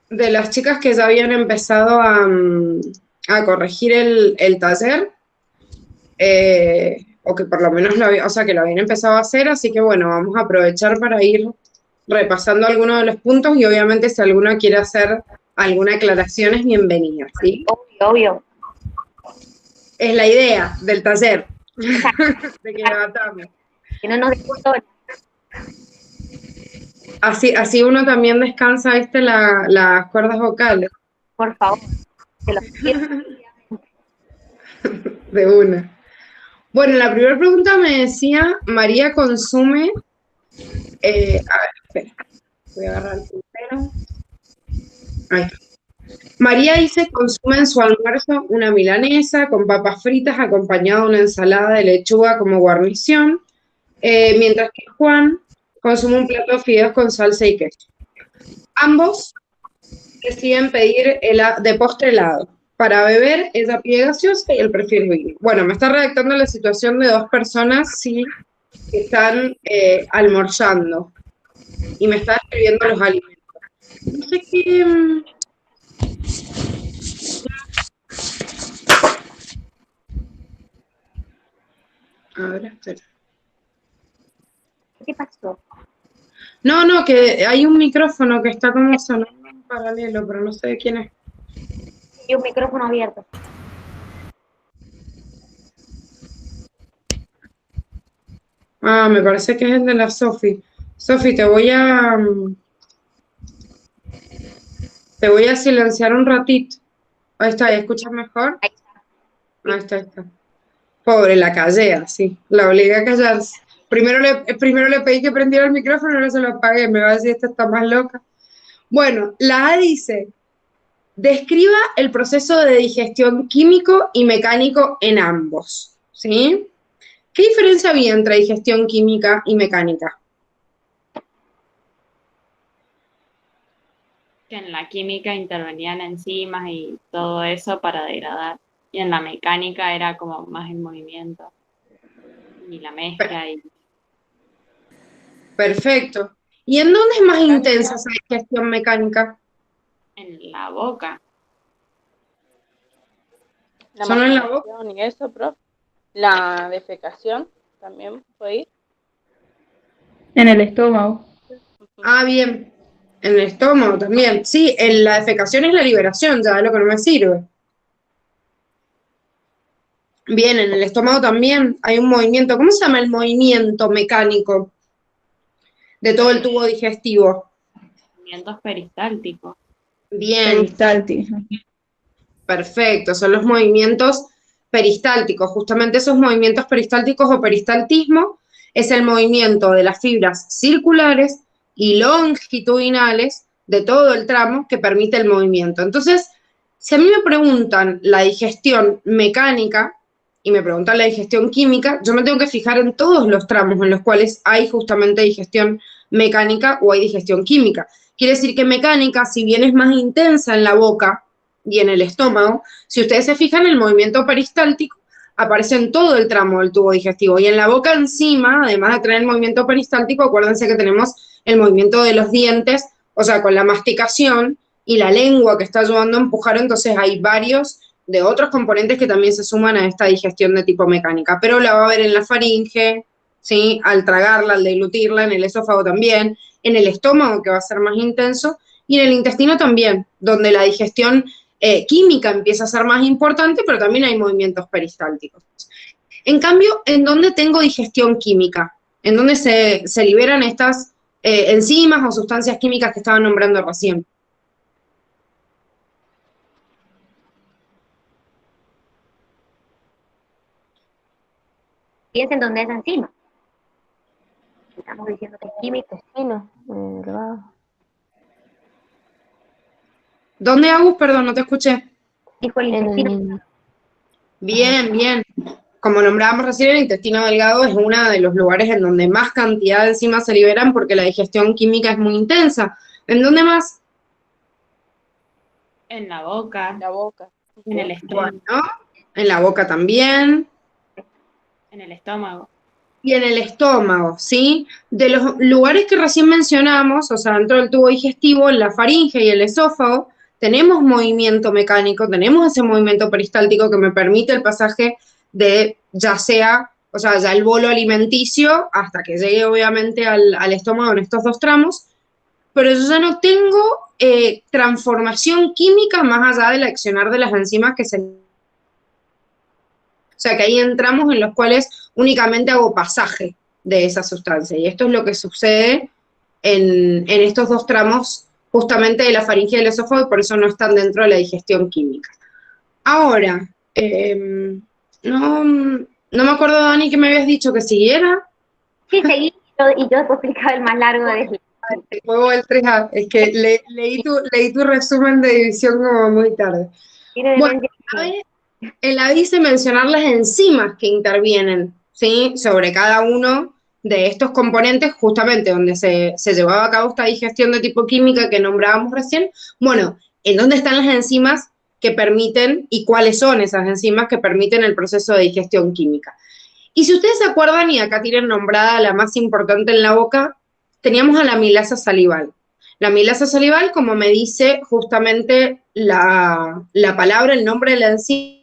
de las chicas que ya habían empezado a corregir el taller, o que por lo menos o sea, que lo habían empezado a hacer, así que bueno, vamos a aprovechar para ir repasando algunos de los puntos y obviamente si alguna quiere hacer alguna aclaración es bienvenida, ¿sí? Obvio, obvio. Es la idea del taller, de que debatamos. Que no nos descontrolen. Así uno también descansa, ¿viste? Las cuerdas vocales. Por favor, te lo pido. De una. Bueno, la primera pregunta me decía, María consume, a ver, espera, voy a agarrar el puntero. Ahí está. María dice, consume en su almuerzo una milanesa con papas fritas acompañada de una ensalada de lechuga como guarnición, mientras que Juan consume un plato de fideos con salsa y queso. Ambos deciden pedir de postre helado. Para beber, ella pide gaseosa y él prefiere vino. Bueno, me está redactando la situación de dos personas, sí, que están almorzando. Y me está describiendo los alimentos. No sé qué... A ver, espera. ¿Qué pasó? No, que hay un micrófono que está como sonando en paralelo, pero no sé de quién es. Y un micrófono abierto. Ah, me parece que es el de la Sofi. Sofi, te voy a silenciar un ratito. Ahí está, ¿ya escuchas mejor? Ahí está. Ahí está, ahí está. Pobre, la callé, sí. La obligué a callarse. Primero le pedí que prendiera el micrófono, ahora se lo apagué. Me va a decir, esta está más loca. Bueno, la A dice, describa el proceso de digestión químico y mecánico en ambos. ¿Sí? ¿Qué diferencia había entre digestión química y mecánica? Que en la química intervenían enzimas y todo eso para degradar. Y en la mecánica era como más el movimiento y la mezcla. Perfecto. ¿Y en dónde es más intensa esa digestión mecánica? En la boca. La ¿Solo en la masticación y eso, prof. La defecación también puede ir. En el estómago. Ah, bien. En el estómago también. Sí, en la defecación es la liberación, ya es lo que no me sirve. Bien, en el estómago también hay un movimiento. ¿Cómo se llama el movimiento mecánico de todo el tubo digestivo? Movimientos peristálticos. Bien. Peristáltico. Perfecto, son los movimientos peristálticos. Justamente esos movimientos peristálticos o peristaltismo es el movimiento de las fibras circulares y longitudinales de todo el tramo que permite el movimiento. Entonces, si a mí me preguntan la digestión mecánica y me preguntan la digestión química, yo me tengo que fijar en todos los tramos en los cuales hay justamente digestión mecánica o hay digestión química. Quiere decir que mecánica, si bien es más intensa en la boca y en el estómago, si ustedes se fijan, el movimiento peristáltico aparece en todo el tramo del tubo digestivo. Y en la boca encima, además de tener el movimiento peristáltico, acuérdense que tenemos el movimiento de los dientes, o sea, con la masticación y la lengua que está ayudando a empujar, entonces hay varios de otros componentes que también se suman a esta digestión de tipo mecánica. Pero la va a ver en la faringe, ¿sí? Al tragarla, al deglutirla, en el esófago también, en el estómago, que va a ser más intenso, y en el intestino también, donde la digestión química empieza a ser más importante, pero también hay movimientos peristálticos. En cambio, ¿en dónde tengo digestión química? ¿En dónde se liberan estas enzimas o sustancias químicas que estaba nombrando recién? Piensen dónde es encima. Estamos diciendo que es químico. ¿Dónde, Agus? Perdón, no te escuché. Dijo el intestino. Bien, bien. Como nombrábamos recién, el intestino delgado es uno de los lugares en donde más cantidad de enzimas se liberan porque la digestión química es muy intensa. ¿En dónde más? En la boca. La boca. En el estómago. Bueno, en la boca también. En el estómago. y en el estómago, ¿sí? De los lugares que recién mencionamos, o sea, dentro del tubo digestivo, en la faringe y el esófago, tenemos movimiento mecánico, tenemos ese movimiento peristáltico que me permite el pasaje de ya sea, o sea, ya el bolo alimenticio, hasta que llegue obviamente al estómago en estos dos tramos, pero yo ya no tengo transformación química más allá del accionar de las enzimas que se... O sea, que ahí entramos en los cuales únicamente hago pasaje de esa sustancia. Y esto es lo que sucede en estos dos tramos justamente de la faringe y el esófago, y por eso no están dentro de la digestión química. Ahora, no me acuerdo, Dani, que me habías dicho que siguiera. Sí, seguí, y yo te explicaba el más largo de El juego del 3A, es que leí tu resumen de división como muy tarde. Bueno, en la dice mencionar las enzimas que intervienen, ¿sí? Sobre cada uno de estos componentes, justamente donde se llevaba a cabo esta digestión de tipo química que nombrábamos recién. Bueno, ¿en dónde están las enzimas que permiten y cuáles son esas enzimas que permiten el proceso de digestión química? Y si ustedes se acuerdan, y acá tienen nombrada la más importante en la boca, teníamos a la amilasa salival. La amilasa salival, como me dice justamente la palabra, el nombre de la enzima,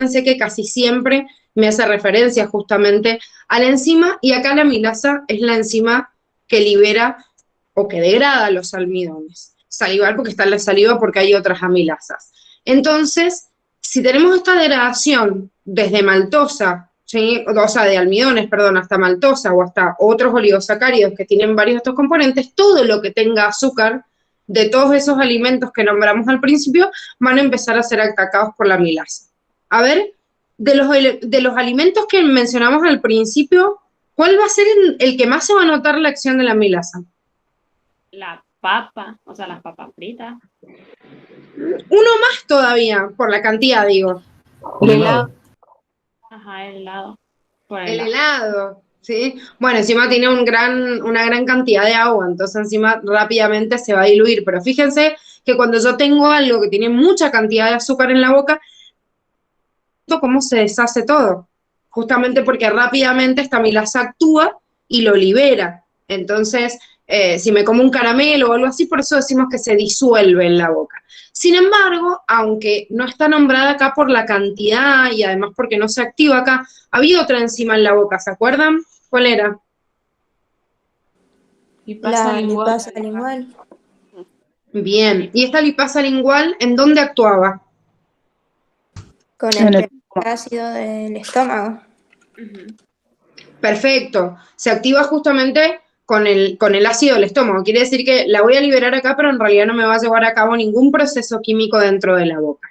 sé que casi siempre me hace referencia justamente a la enzima, y acá la amilasa es la enzima que libera o que degrada los almidones. Salival porque está en la saliva, porque hay otras amilasas. Entonces, si tenemos esta degradación desde maltosa, ¿sí? O sea, de almidones, perdón, hasta maltosa o hasta otros oligosacáridos que tienen varios de estos componentes, todo lo que tenga azúcar de todos esos alimentos que nombramos al principio van a empezar a ser atacados por la amilasa. A ver, de los alimentos que mencionamos al principio, ¿cuál va a ser el que más se va a notar la acción de la amilasa? La papa, o sea, las papas fritas. Uno más todavía, por la cantidad, digo. El helado. Ajá, el helado. Por El helado, ¿sí? Bueno, encima tiene una gran cantidad de agua, entonces encima rápidamente se va a diluir. Pero fíjense que cuando yo tengo algo que tiene mucha cantidad de azúcar en la boca, cómo se deshace todo, justamente porque rápidamente esta amilasa actúa y lo libera. Entonces, si me como un caramelo o algo así, por eso decimos que se disuelve en la boca. Sin embargo, aunque no está nombrada acá por la cantidad y además porque no se activa acá, había otra enzima en la boca, ¿se acuerdan? ¿Cuál era? La lipasa lingual. Bien, ¿y esta lipasa lingual en dónde actuaba? Con el ácido del estómago. Perfecto, se activa justamente con el ácido del estómago, quiere decir que la voy a liberar acá, pero en realidad no me va a llevar a cabo ningún proceso químico dentro de la boca.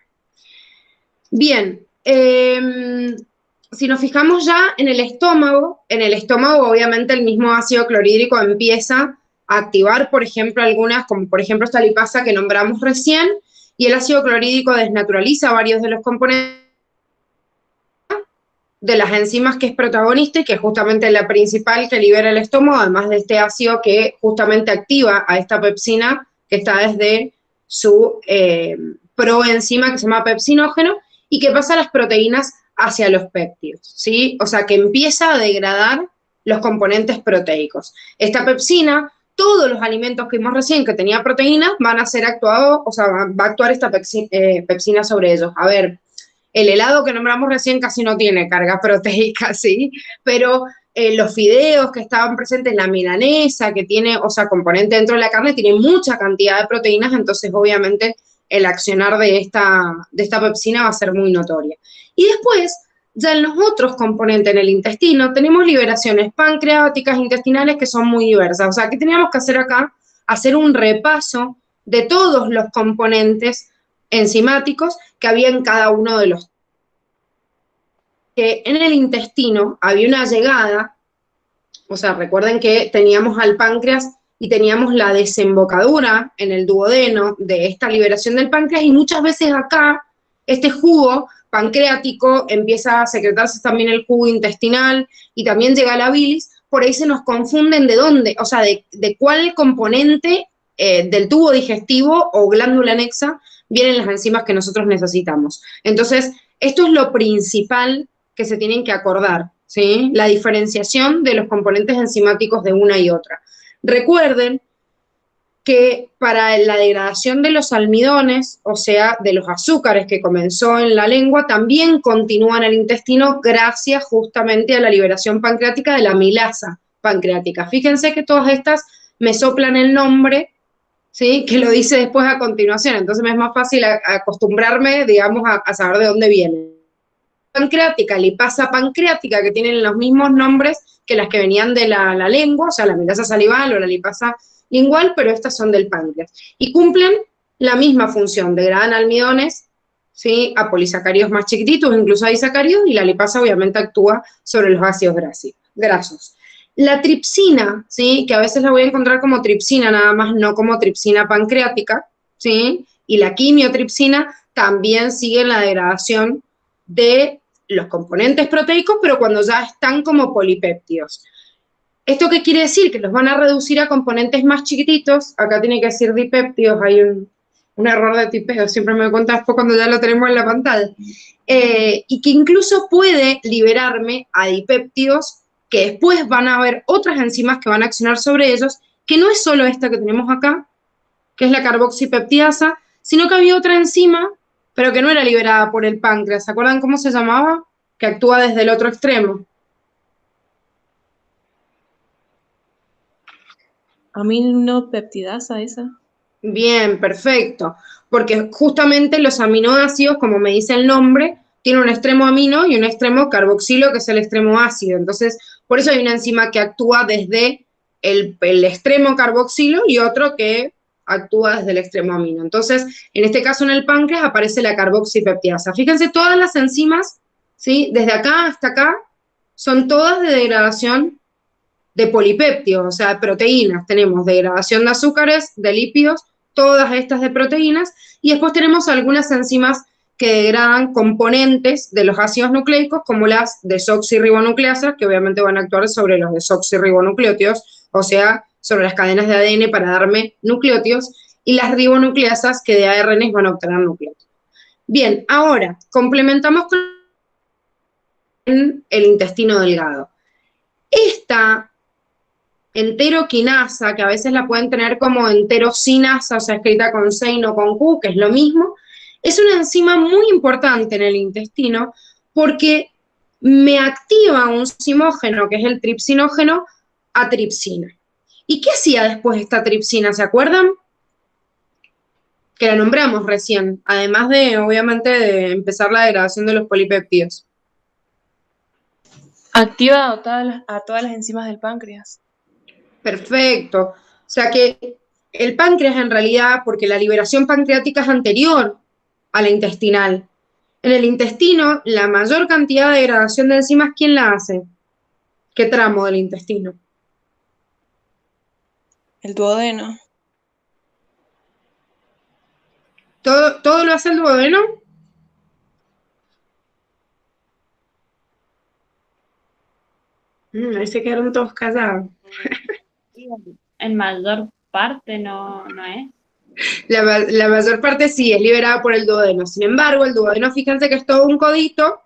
Bien, si nos fijamos ya en el estómago obviamente el mismo ácido clorhídrico empieza a activar, por ejemplo, algunas, como por ejemplo esta lipasa que nombramos recién, y el ácido clorhídrico desnaturaliza varios de los componentes de las enzimas que es protagonista y que es justamente la principal que libera el estómago, además de este ácido que justamente activa a esta pepsina que está desde su proenzima que se llama pepsinógeno y que pasa las proteínas hacia los péptidos, ¿sí? O sea, que empieza a degradar los componentes proteicos. Esta pepsina, todos los alimentos que vimos recién que tenía proteínas van a ser actuados, o sea, va a actuar esta pepsina sobre ellos. A ver, el helado que nombramos recién casi no tiene carga proteica, ¿sí? Pero los fideos que estaban presentes, la milanesa que tiene, o sea, componente dentro de la carne, tiene mucha cantidad de proteínas, entonces obviamente el accionar de esta pepsina va a ser muy notoria. Y después, ya en los otros componentes en el intestino, tenemos liberaciones pancreáticas, intestinales, que son muy diversas. O sea, ¿qué teníamos que hacer acá? Hacer un repaso de todos los componentes enzimáticos que había en cada uno de los. Que en el intestino había una llegada, o sea, recuerden que teníamos al páncreas y teníamos la desembocadura en el duodeno de esta liberación del páncreas, y muchas veces acá este jugo pancreático empieza a secretarse también el jugo intestinal y también llega a la bilis. Por ahí se nos confunden de dónde, o sea, de cuál componente del tubo digestivo o glándula anexa vienen las enzimas que nosotros necesitamos. Entonces, esto es lo principal que se tienen que acordar. ¿sí? La diferenciación de los componentes enzimáticos de una y otra. Recuerden que para la degradación de los almidones, o sea, de los azúcares que comenzó en la lengua, también continúa en el intestino gracias justamente a la liberación pancreática de la amilasa pancreática. Fíjense que todas estas me soplan el nombre, ¿sí? Que lo dice después a continuación, entonces me es más fácil acostumbrarme, digamos, a saber de dónde viene. Pancreática, lipasa pancreática, que tienen los mismos nombres que las que venían de la lengua, o sea, la amilasa salival o la lipasa lingual, pero estas son del páncreas. Y cumplen la misma función, degradan almidones, ¿sí? A polisacáridos más chiquititos, incluso a disacáridos, y la lipasa obviamente actúa sobre los ácidos grasos. La tripsina, ¿sí? Que a veces la voy a encontrar como tripsina nada más, no como tripsina pancreática, ¿sí? Y la quimiotripsina también sigue la degradación de los componentes proteicos, pero cuando ya están como polipéptidos. ¿Esto qué quiere decir? Que los van a reducir a componentes más chiquititos. Acá tiene que decir dipéptidos, hay un error de tipeo, siempre me doy cuenta después cuando ya lo tenemos en la pantalla. Y que incluso puede liberarme a dipéptidos, que después van a haber otras enzimas que van a accionar sobre ellos, que no es solo esta que tenemos acá, que es la carboxipeptidasa, sino que había otra enzima, pero que no era liberada por el páncreas. ¿Se acuerdan cómo se llamaba? Que actúa desde el otro extremo. Aminopeptidasa esa. Bien, perfecto. Porque justamente los aminoácidos, como me dice el nombre, tienen un extremo amino y un extremo carboxilo, que es el extremo ácido. Entonces, por eso hay una enzima que actúa desde el extremo carboxilo y otro que actúa desde el extremo amino. Entonces, en este caso en el páncreas aparece la carboxipeptidasa. Fíjense, todas las enzimas, ¿sí? Desde acá hasta acá, son todas de degradación de polipéptidos, o sea, de proteínas. Tenemos degradación de azúcares, de lípidos, todas estas de proteínas, y después tenemos algunas enzimas que degradan componentes de los ácidos nucleicos, como las desoxirribonucleasas, que obviamente van a actuar sobre los desoxirribonucleótidos, o sea, sobre las cadenas de ADN para darme nucleótidos, y las ribonucleasas, que de ARN van a obtener nucleótidos. Bien, ahora, complementamos con el intestino delgado. Esta enteroquinasa, que a veces la pueden tener como enterosinasa, o sea, escrita con C y no con Q, que es lo mismo, es una enzima muy importante en el intestino porque me activa un zimógeno, que es el tripsinógeno, a tripsina. ¿Y qué hacía después esta tripsina? ¿Se acuerdan? Que la nombramos recién, además de, obviamente, de empezar la degradación de los polipéptidos. Activa a todas las enzimas del páncreas. Perfecto. O sea que el páncreas en realidad, porque la liberación pancreática es anterior a la intestinal. En el intestino, la mayor cantidad de degradación de enzimas, ¿quién la hace? ¿Qué tramo del intestino? El duodeno. ¿Todo lo hace el duodeno? Ahí se quedaron todos callados. En mayor parte no es. La mayor parte sí, es liberada por el duodeno. Sin embargo, el duodeno, fíjense que es todo un codito,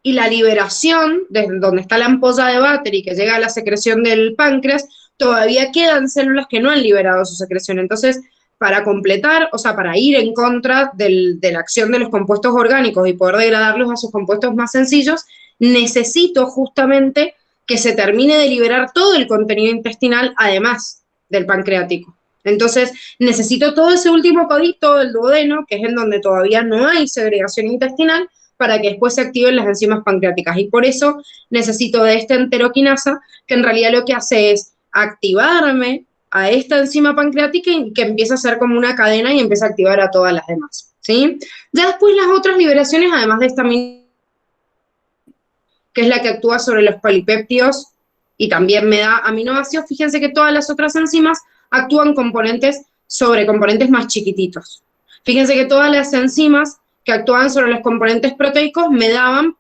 y la liberación, desde donde está la ampolla de Battery, que llega a la secreción del páncreas, todavía quedan células que no han liberado su secreción. Entonces, para completar, o sea, para ir en contra de la acción de los compuestos orgánicos y poder degradarlos a sus compuestos más sencillos, necesito justamente que se termine de liberar todo el contenido intestinal, además del pancreático. Entonces, necesito todo ese último codito del duodeno, que es en donde todavía no hay segregación intestinal, para que después se activen las enzimas pancreáticas. Y por eso necesito de esta enteroquinasa, que en realidad lo que hace es activarme a esta enzima pancreática y que empieza a ser como una cadena y empieza a activar a todas las demás, ¿sí? Ya después las otras liberaciones, además de esta, que es la que actúa sobre los polipéptidos y también me da aminoácidos, fíjense que todas las otras enzimas actúan sobre componentes más chiquititos. Fíjense que todas las enzimas que actúan sobre los componentes proteicos me daban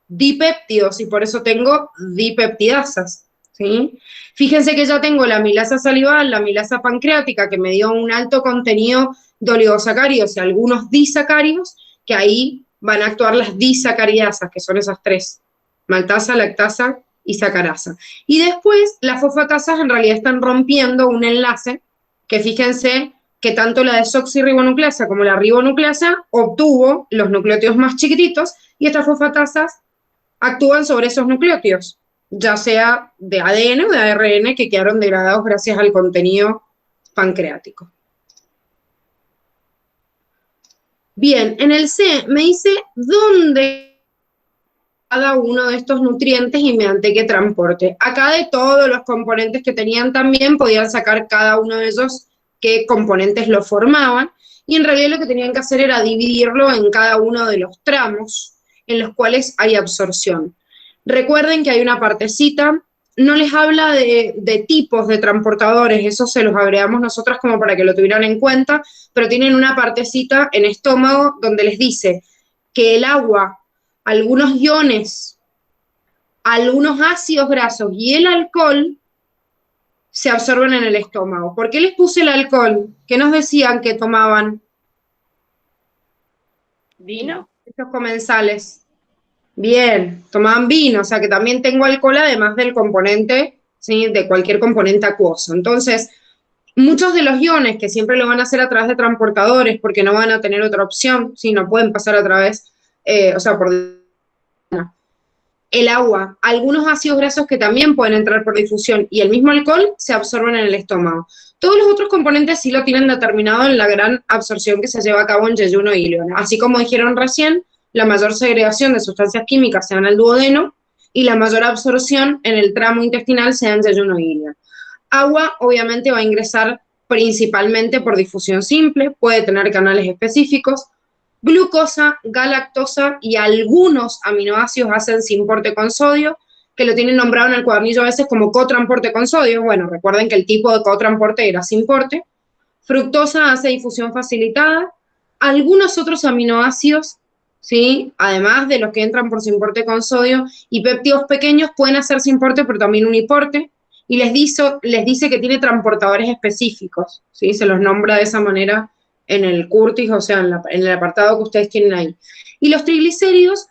dipéptidos y por eso tengo dipeptidasas, ¿sí? Fíjense que ya tengo la amilasa salival, la amilasa pancreática, que me dio un alto contenido de oligosacáridos y algunos disacáridos, que ahí van a actuar las disacaridasas, que son esas tres, maltasa, lactasa y sacarasa. Y después las fosfatasas en realidad están rompiendo un enlace que fíjense que tanto la desoxirribonucleasa como la ribonucleasa obtuvo los nucleótidos más chiquititos y estas fosfatasas actúan sobre esos nucleótidos, ya sea de ADN o de ARN que quedaron degradados gracias al contenido pancreático. Bien, en el C me dice dónde cada uno de estos nutrientes y mediante qué transporte. Acá de todos los componentes que tenían también podían sacar cada uno de ellos qué componentes lo formaban, y en realidad lo que tenían que hacer era dividirlo en cada uno de los tramos en los cuales hay absorción. Recuerden que hay una partecita, no les habla de tipos de transportadores, eso se los agregamos nosotras como para que lo tuvieran en cuenta, pero tienen una partecita en estómago donde les dice que el agua, algunos iones, algunos ácidos grasos y el alcohol se absorben en el estómago. ¿Por qué les puse el alcohol? ¿Qué nos decían que tomaban? ¿Vino? Estos comensales. Bien, tomaban vino, o sea que también tengo alcohol además del componente, ¿sí? De cualquier componente acuoso. Entonces, muchos de los iones que siempre lo van a hacer a través de transportadores porque no van a tener otra opción, ¿sí? No pueden pasar a través, o sea, por el agua, algunos ácidos grasos que también pueden entrar por difusión y el mismo alcohol se absorben en el estómago. Todos los otros componentes sí lo tienen determinado en la gran absorción que se lleva a cabo en yeyuno y ileona. Así como dijeron recién, la mayor segregación de sustancias químicas se da en el duodeno y la mayor absorción en el tramo intestinal se da en yeyuno y ileona. Agua obviamente va a ingresar principalmente por difusión simple, puede tener canales específicos. Glucosa, galactosa y algunos aminoácidos hacen simporte con sodio, que lo tienen nombrado en el cuadernillo a veces como cotransporte con sodio. Bueno, recuerden que el tipo de cotransporte era simporte. Fructosa hace difusión facilitada. Algunos otros aminoácidos, ¿sí? Además de los que entran por simporte con sodio, y péptidos pequeños pueden hacer simporte, pero también uniporte. Y les dice que tiene transportadores específicos, ¿sí? Se los nombra de esa manera en el Curtis, o sea, en el apartado que ustedes tienen ahí. Y los triglicéridos,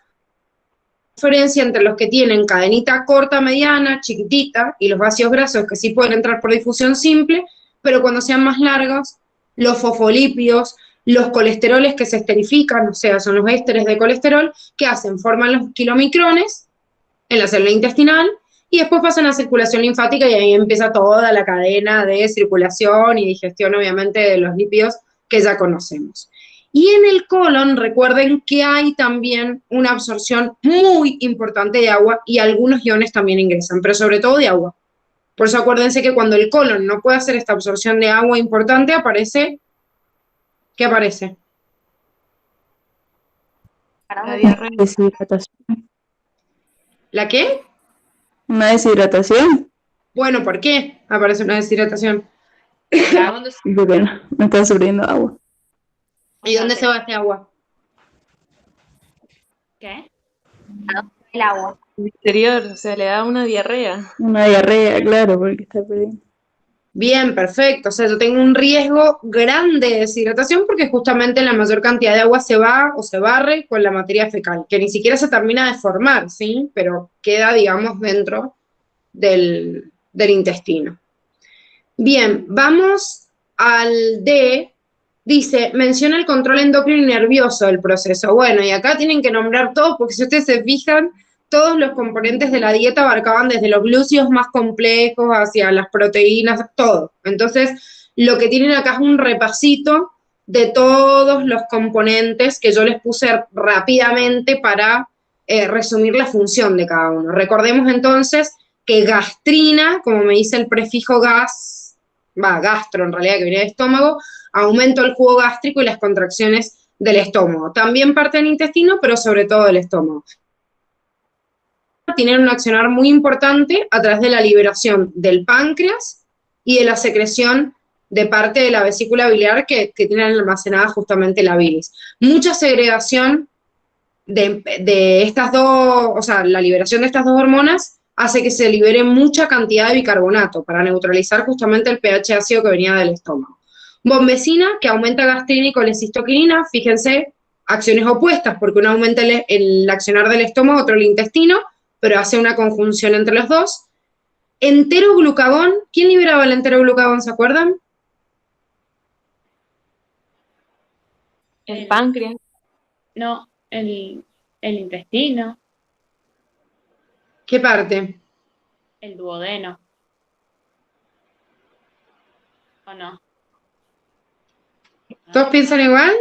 diferencia entre los que tienen cadenita corta, mediana, chiquitita, y los ácidos grasos que sí pueden entrar por difusión simple, pero cuando sean más largos, los fosfolípidos, los colesteroles que se esterifican, o sea, son los ésteres de colesterol, que hacen, forman los kilomicrones en la célula intestinal, y después pasan a circulación linfática, y ahí empieza toda la cadena de circulación y digestión, obviamente, de los lípidos que ya conocemos. Y en el colon, recuerden que hay también una absorción muy importante de agua y algunos iones también ingresan, pero sobre todo de agua. Por eso acuérdense que cuando el colon no puede hacer esta absorción de agua importante, aparece, ¿qué aparece? La diarrea. Deshidratación. ¿La qué? Una deshidratación. Bueno, ¿por qué aparece una deshidratación? Porque no está subiendo agua. ¿Y dónde se va este agua? ¿Qué? El agua. El exterior, o sea, le da una diarrea. Una diarrea, claro, porque está perdiendo. Bien, perfecto. O sea, yo tengo un riesgo grande de deshidratación porque justamente la mayor cantidad de agua se va o se barre con la materia fecal, que ni siquiera se termina de formar, ¿sí? Pero queda, digamos, dentro del intestino. Bien, vamos al D. Dice, menciona el control endocrino y nervioso del proceso. Bueno, y acá tienen que nombrar todo, porque si ustedes se fijan, todos los componentes de la dieta abarcaban desde los glúcidos más complejos hacia las proteínas, todo. Entonces, lo que tienen acá es un repasito de todos los componentes que yo les puse rápidamente para resumir la función de cada uno. Recordemos entonces que gastrina, como me dice el prefijo gastro en realidad, que viene del estómago, aumento el jugo gástrico y las contracciones del estómago. También parte del intestino, pero sobre todo del estómago. Tienen un accionar muy importante a través de la liberación del páncreas y de la secreción de parte de la vesícula biliar que tienen almacenada justamente la bilis. Mucha segregación de estas dos, o sea, la liberación de estas dos hormonas hace que se libere mucha cantidad de bicarbonato para neutralizar justamente el pH ácido que venía del estómago. Bombecina, que aumenta gastrina y colecistoquinina, fíjense, acciones opuestas, porque una aumenta el accionar del estómago, otro el intestino, pero hace una conjunción entre los dos. Enteroglucagón, ¿quién liberaba el enteroglucagón, se acuerdan? El páncreas. No, el intestino, ¿Qué parte? el duodeno. ¿O no? ¿Todos piensan igual?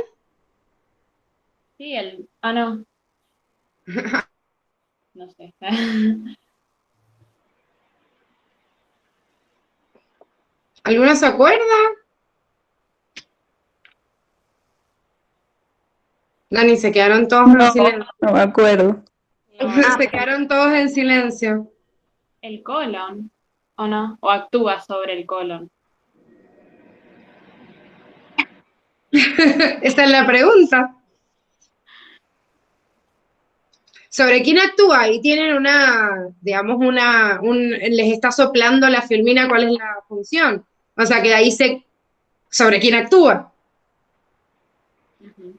Sí, no. No sé. ¿Alguno se acuerda? Dani, se quedaron todos en No, silencio. no me acuerdo. Se quedaron todos en silencio. El colon, ¿o no? ¿O actúa sobre el colon? Esta es la pregunta. ¿Sobre quién actúa? Y tienen digamos, les está soplando la filmina cuál es la función. O sea, que de ahí sobre quién actúa. Ujú.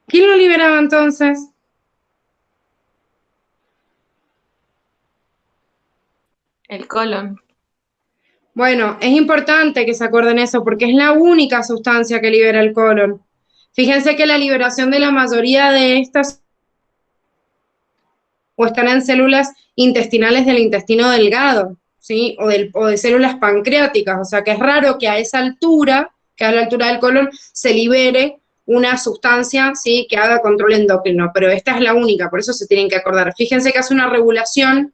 ¿Quién lo liberaba entonces? El colon. Bueno, es importante que se acuerden eso porque es la única sustancia que libera el colon. Fíjense que la liberación de la mayoría de estas o están en células intestinales del intestino delgado, ¿sí? O de células pancreáticas, o sea que es raro que a esa altura, que a la altura del colon, se libere una sustancia, ¿sí? Que haga control endocrino, pero esta es la única, por eso se tienen que acordar. Fíjense que hace una regulación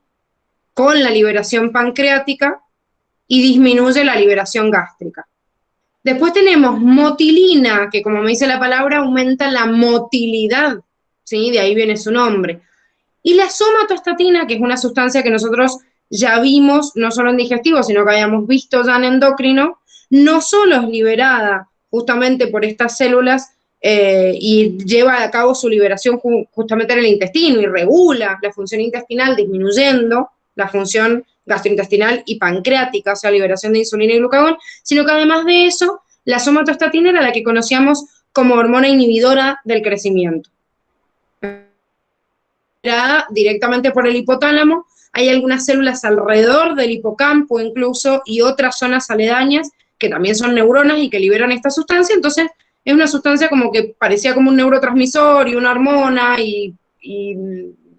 con la liberación pancreática y disminuye la liberación gástrica. Después tenemos motilina, que como me dice la palabra, aumenta la motilidad, ¿sí? De ahí viene su nombre. Y la somatostatina, que es una sustancia que nosotros ya vimos, no solo en digestivo, sino que habíamos visto ya en endocrino, no solo es liberada justamente por estas células y lleva a cabo su liberación justamente en el intestino y regula la función intestinal disminuyendo la función gastrointestinal y pancreática, o sea, liberación de insulina y glucagón, sino que además de eso, la somatostatina era la que conocíamos como hormona inhibidora del crecimiento. Directamente por el hipotálamo, hay algunas células alrededor del hipocampo incluso y otras zonas aledañas que también son neuronas y que liberan esta sustancia, entonces es una sustancia como que parecía como un neurotransmisor y una hormona y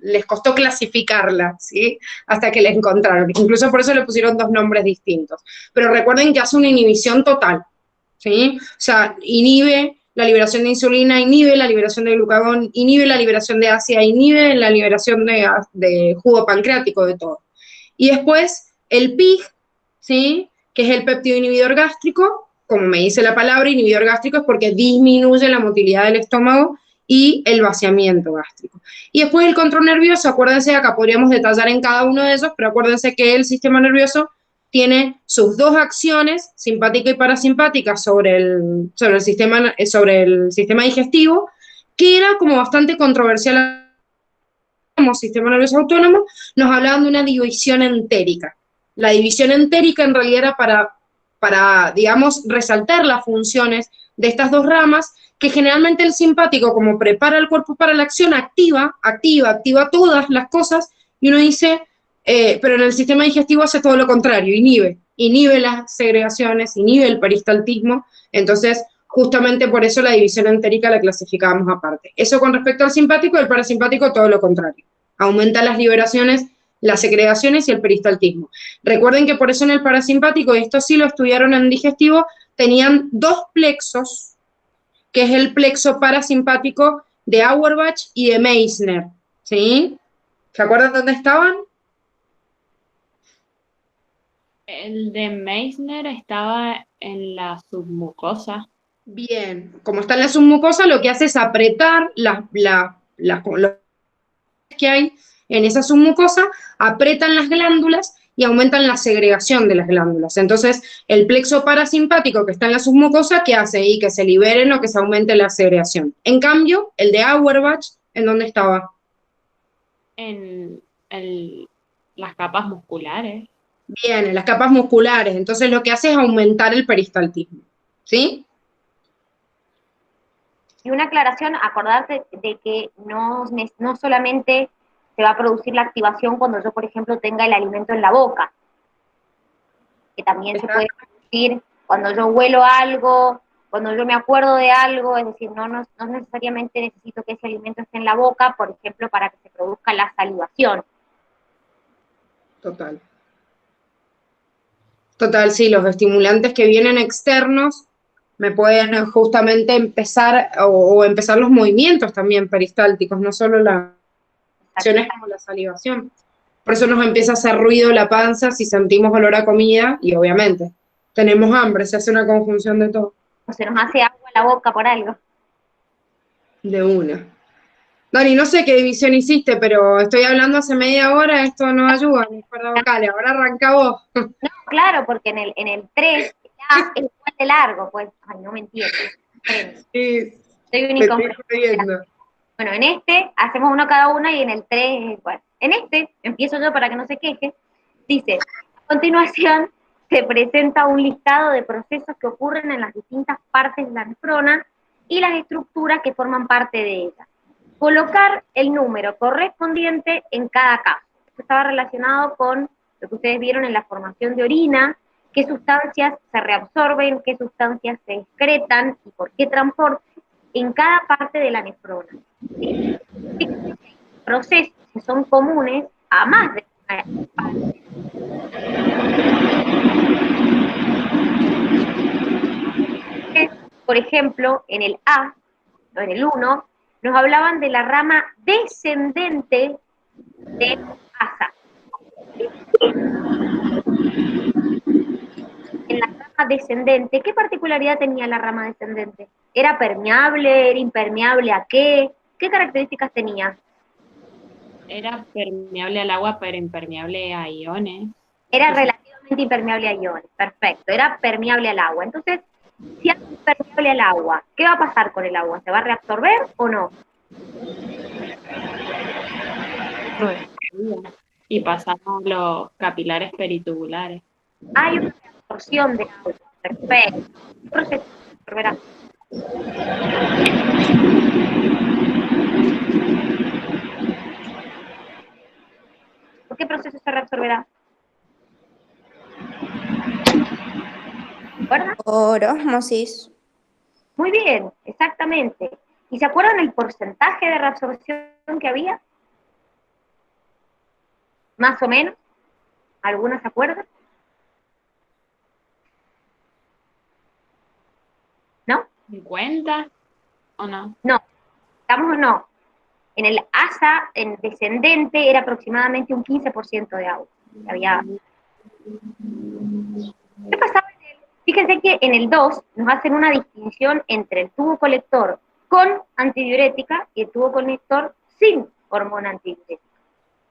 les costó clasificarla, ¿sí? Hasta que la encontraron, incluso por eso le pusieron dos nombres distintos, pero recuerden que hace una inhibición total, ¿sí? O sea, inhibe la liberación de insulina, inhibe la liberación de glucagón, inhibe la liberación de ácida, inhibe la liberación de jugo pancreático, de todo. Y después el PIG, ¿sí? Que es el péptido inhibidor gástrico, como me dice la palabra, inhibidor gástrico es porque disminuye la motilidad del estómago y el vaciamiento gástrico. Y después el control nervioso, acuérdense, acá podríamos detallar en cada uno de esos, pero acuérdense que el sistema nervioso tiene sus dos acciones, simpática y parasimpática, sobre el sistema digestivo, que era como bastante controversial como sistema nervioso autónomo, nos hablaban de una división entérica. La división entérica en realidad era para, digamos, resaltar las funciones de estas dos ramas, que generalmente el simpático, como prepara el cuerpo para la acción, activa todas las cosas, y uno dice, pero en el sistema digestivo hace todo lo contrario, inhibe las segregaciones, inhibe el peristaltismo, entonces justamente por eso la división entérica la clasificábamos aparte. Eso con respecto al simpático, el parasimpático todo lo contrario, aumenta las liberaciones, las segregaciones y el peristaltismo. Recuerden que por eso en el parasimpático, y esto sí lo estudiaron en digestivo, tenían dos plexos, que es el plexo parasimpático de Auerbach y de Meissner, ¿sí? ¿Se acuerdan dónde estaban? El de Meissner estaba en la submucosa. Bien, como está en la submucosa, lo que hace es apretar lo que hay en esa submucosa, apretan las glándulas y aumentan la segregación de las glándulas. Entonces, el plexo parasimpático que está en la submucosa, ¿qué hace ahí? Que se liberen o que se aumente la segregación. En cambio, el de Auerbach, ¿en dónde estaba? En las capas musculares. Bien, en las capas musculares. Entonces, lo que hace es aumentar el peristaltismo. ¿Sí? Y una aclaración, acordarte de que no solamente se va a producir la activación cuando yo, por ejemplo, tenga el alimento en la boca. Que también se puede producir cuando yo huelo algo, cuando yo me acuerdo de algo, es decir, no necesariamente necesito que ese alimento esté en la boca, por ejemplo, para que se produzca la salivación. Total. Total, sí, los estimulantes que vienen externos me pueden justamente empezar, o empezar los movimientos también peristálticos, no solo las acciones como la salivación. Por eso nos empieza a hacer ruido la panza si sentimos olor a comida, y obviamente tenemos hambre, se hace una conjunción de todo. O se nos hace agua en la boca por algo. De una. Dani, no sé qué división hiciste, pero estoy hablando hace media hora, esto no ayuda, mis cuerdas vocales, ahora arranca vos. No, claro, porque en el 3 ya es igual de largo, pues, ay, no me entiendo. Sí, Soy un me estoy incomprendido. jodiendo. Bueno, en este hacemos uno cada una y en el 3 es igual. En este, empiezo yo para que no se queje, dice, a continuación se presenta un listado de procesos que ocurren en las distintas partes de la nefrona y las estructuras que forman parte de ella. Colocar el número correspondiente en cada caso. Esto estaba relacionado con lo que ustedes vieron en la formación de orina, qué sustancias se reabsorben, qué sustancias se excretan y por qué transporte en cada parte de la nefrona. ¿Sí? Procesos que son comunes a más de una parte. Por ejemplo, en el A, o en el 1, nos hablaban de la rama descendente de asa. En la rama descendente, ¿qué particularidad tenía la rama descendente? ¿Era permeable? ¿Era impermeable a qué? ¿Qué características tenía? Era permeable al agua, pero impermeable a iones. Era relativamente impermeable a iones, perfecto, era permeable al agua. Entonces, si es permeable al agua, ¿qué va a pasar con el agua? ¿Se va a reabsorber o no? Y pasamos los capilares peritubulares. Hay una reabsorción de agua, perfecto. ¿Qué proceso se absorberá? ¿Por qué proceso se reabsorberá? ¿Recuerdan? Por ósmosis. Muy bien, exactamente. ¿Y se acuerdan el porcentaje de reabsorción que había? Más o menos. ¿Algunas se acuerdan? ¿No? ¿50 o no? No. ¿Estamos o no? En el asa, en descendente, era aproximadamente un 15% de agua. Había... ¿Qué pasaba en el? Fíjense que en el 2 nos hacen una distinción entre el tubo colector con antidiurética y el tubo colector sin hormona antidiurética.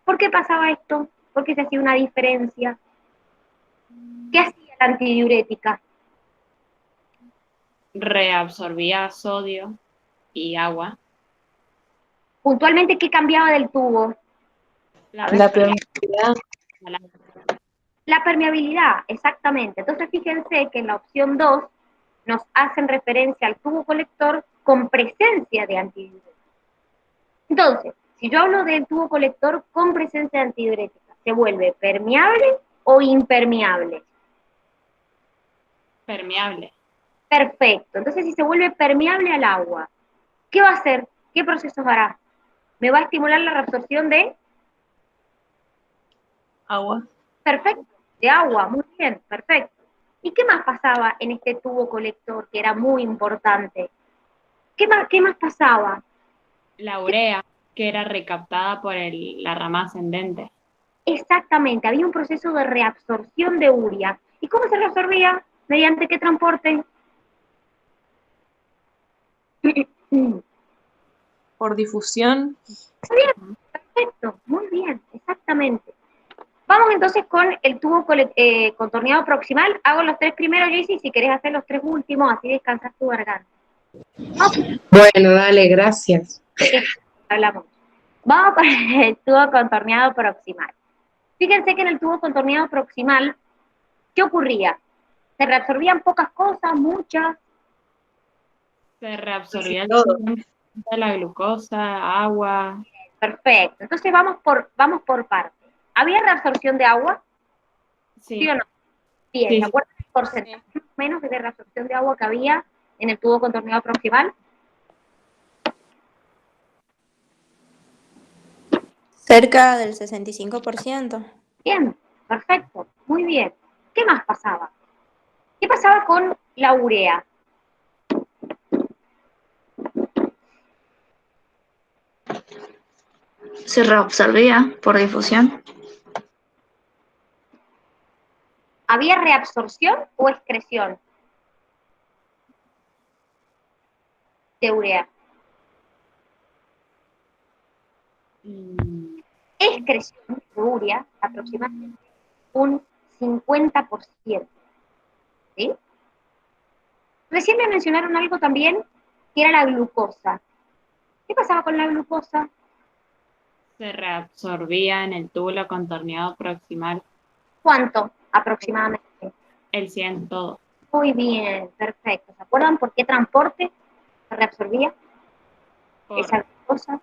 ¿Por qué pasaba esto? ¿Por qué se hacía una diferencia? ¿Qué hacía la antidiurética? Reabsorbía sodio y agua. Puntualmente, ¿qué cambiaba del tubo? La permeabilidad. La permeabilidad, exactamente. Entonces, fíjense que en la opción 2 nos hacen referencia al tubo colector con presencia de antidiurética. Entonces, si yo hablo del tubo colector con presencia de antidiurética, ¿se vuelve permeable o impermeable? Permeable. Perfecto. Entonces, si se vuelve permeable al agua, ¿qué va a hacer? ¿Qué procesos hará? Me va a estimular la reabsorción de... Agua. Perfecto, de agua, muy bien, perfecto. ¿Y qué más pasaba en este tubo colector que era muy importante? ¿Qué más pasaba? La urea, que era recaptada por la rama ascendente. Exactamente, había un proceso de reabsorción de urea. ¿Y cómo se reabsorbía? ¿Mediante qué transporte? Por difusión. Perfecto, muy bien, exactamente. Vamos entonces con el tubo contorneado proximal. Hago los 3 primeros, Jessy, si querés hacer los 3 últimos, así descansas tu garganta. Bueno, dale, gracias. Hablamos. Vamos con el tubo contorneado proximal. Fíjense que en el tubo contorneado proximal, ¿qué ocurría? Se reabsorbían pocas cosas, muchas. Se reabsorbía el 100% de la glucosa, agua. Perfecto. Entonces vamos por partes. ¿Había reabsorción de agua? Sí. ¿Sí o no? Bien, Sí, ¿se sí. acuerdan el porcentaje más o menos de reabsorción de agua que había en el tubo contorneado proximal? Cerca del 65%. Bien, perfecto, muy bien. ¿Qué más pasaba? ¿Qué pasaba con la urea? Se reabsorbía por difusión. ¿Había reabsorción o excreción de urea? Excreción de urea aproximadamente un 50%. ¿Sí? Recién me mencionaron algo también, que era la glucosa. ¿Qué pasaba con la glucosa? Se reabsorbía en el túbulo contorneado proximal. ¿Cuánto aproximadamente? El 100 todo. Muy bien, perfecto. ¿Se acuerdan por qué transporte se reabsorbía Por esa glucosa?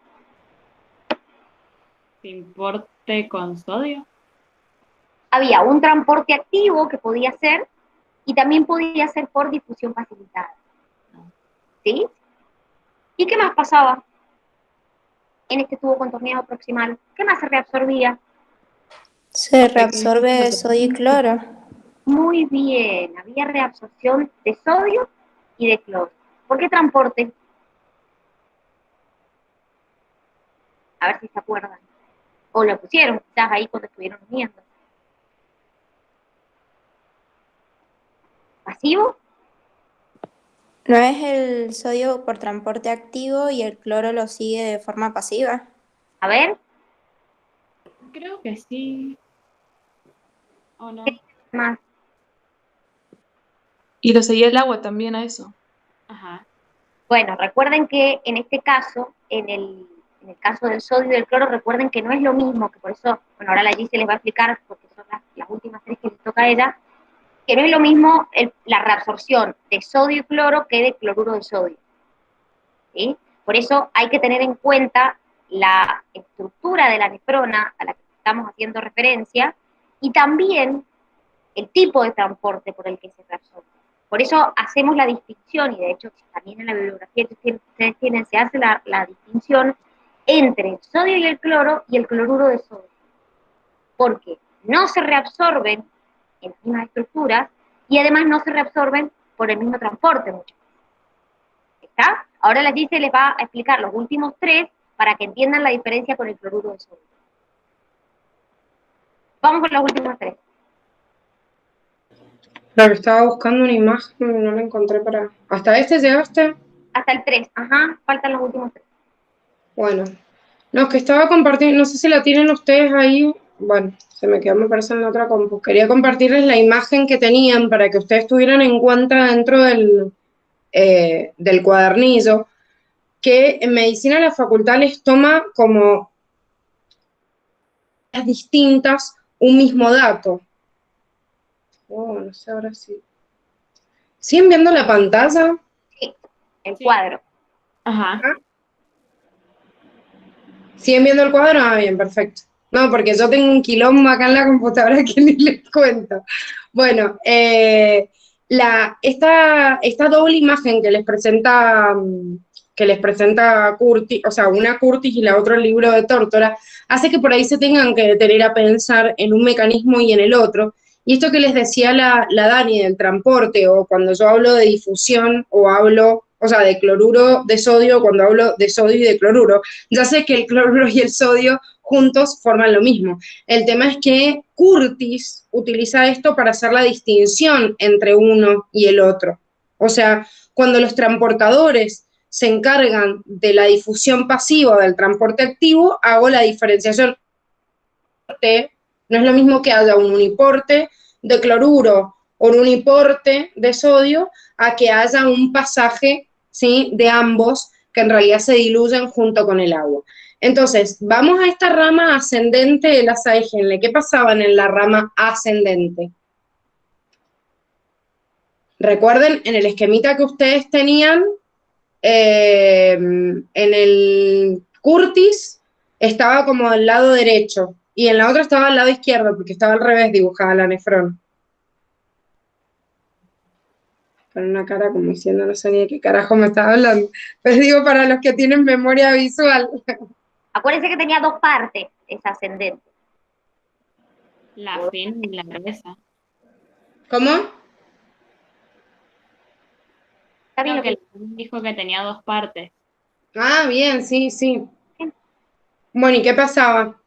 importe con sodio. Había un transporte activo que podía ser y también podía ser por difusión facilitada. ¿Sí? ¿Y qué más pasaba en este tubo contorneado proximal? ¿Qué más se reabsorbía? Se reabsorbe sodio y cloro. Muy bien, había reabsorción de sodio y de cloro. ¿Por qué transporte? A ver si se acuerdan. O lo pusieron quizás ahí cuando estuvieron uniendo. ¿Pasivo? ¿No es el sodio por transporte activo y el cloro lo sigue de forma pasiva? A ver, Creo que sí. ¿O no? ¿qué más? Y lo seguía el agua también a eso. Ajá. Bueno, recuerden que en este caso, en el caso del sodio y del cloro, recuerden que no es lo mismo, que por eso, bueno, ahora la Gise les va a explicar, porque son las últimas tres que les toca a ella, que no es lo mismo la reabsorción de sodio y cloro que de cloruro de sodio. ¿Sí? Por eso hay que tener en cuenta la estructura de la nefrona a la que estamos haciendo referencia y también el tipo de transporte por el que se reabsorbe. Por eso hacemos la distinción, y de hecho también en la bibliografía que ustedes tienen se hace la distinción entre el sodio y el cloro y el cloruro de sodio. Porque no se reabsorben en las mismas estructuras y además no se reabsorben por el mismo transporte muchas veces. ¿Está? Ahora la Gise les va a explicar los últimos tres para que entiendan la diferencia con el cloruro de sodio. Vamos con los últimos tres. Claro, estaba buscando una imagen y no la encontré para... ¿Hasta este llegaste? Hasta el 3, ajá, faltan los últimos tres. Bueno, no, que estaba compartiendo, no sé si la tienen ustedes ahí, bueno, se me quedó, me parece, en la otra compu. Quería compartirles la imagen que tenían para que ustedes tuvieran en cuenta dentro del cuadernillo, que en medicina la facultad les toma como las distintas un mismo dato. Oh, no sé ahora sí. ¿Siguen viendo la pantalla? Sí, el Sí. cuadro. Ajá. ¿Siguen viendo el cuadro? Ah, bien, perfecto. No, porque yo tengo un quilombo acá en la computadora que ni les cuento. Bueno, esta doble imagen que les presenta Curtis, o sea, una Curtis y la otra el libro de Tórtora, hace que por ahí se tengan que detener a pensar en un mecanismo y en el otro. Y esto que les decía la Dani del transporte, o cuando yo hablo de difusión, o sea, de cloruro de sodio, cuando hablo de sodio y de cloruro, ya sé que el cloruro y el sodio juntos forman lo mismo. El tema es que Curtis utiliza esto para hacer la distinción entre uno y el otro. O sea, cuando los transportadores se encargan de la difusión pasiva del transporte activo, hago la diferenciación. No es lo mismo que haya un uniporte de cloruro o un uniporte de sodio a que haya un pasaje, ¿sí?, de ambos que en realidad se diluyen junto con el agua. Entonces, vamos a esta rama ascendente de la Saegenle. ¿Qué pasaban en la rama ascendente? Recuerden, en el esquemita que ustedes tenían, en el Curtis, estaba como al lado derecho, y en la otra estaba al lado izquierdo, porque estaba al revés dibujada la nefrona. Con una cara como diciendo, no sé ni de qué carajo me estaba hablando. Pero digo, para los que tienen memoria visual. Acuérdense que tenía dos partes, esa ascendente. La fina y la gruesa. ¿Cómo? Está bien Creo lo que que dijo que tenía dos partes. Ah, bien, sí, sí. Bueno, ¿y qué pasaba?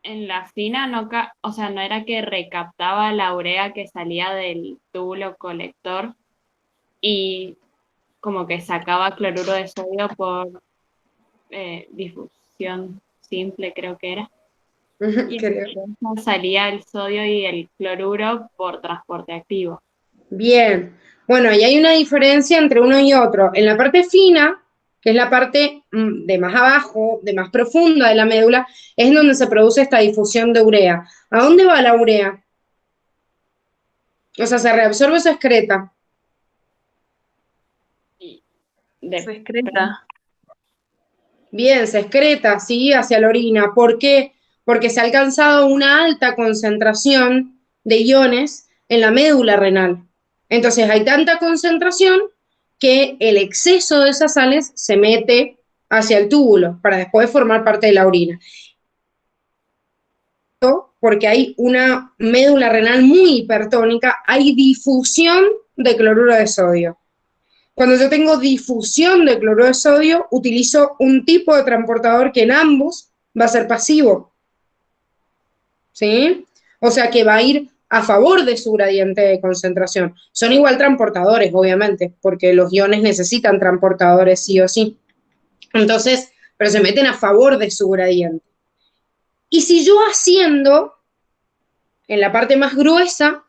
En la fina o sea, no era que recaptaba la urea que salía del túbulo colector y como que sacaba cloruro de sodio por difusión simple, creo que era. Y Creo. entonces salía el sodio y el cloruro por transporte activo. Bien. Bueno, y hay una diferencia entre uno y otro. En la parte fina, que es la parte de más abajo, de más profunda de la médula, es donde se produce esta difusión de urea. ¿A dónde va la urea? O sea, ¿se reabsorbe o se excreta? Y Se excreta. Bien, se excreta, sí, hacia la orina. ¿Por qué? Porque se ha alcanzado una alta concentración de iones en la médula renal. Entonces hay tanta concentración que el exceso de esas sales se mete hacia el túbulo para después formar parte de la orina. Porque hay una médula renal muy hipertónica, hay difusión de cloruro de sodio. Cuando yo tengo difusión de cloruro de sodio, utilizo un tipo de transportador que en ambos va a ser pasivo. ¿Sí? O sea que va a ir a favor de su gradiente de concentración. Son igual transportadores, obviamente, porque los iones necesitan transportadores sí o sí. Entonces, pero se meten a favor de su gradiente. Y si yo asciendo en la parte más gruesa,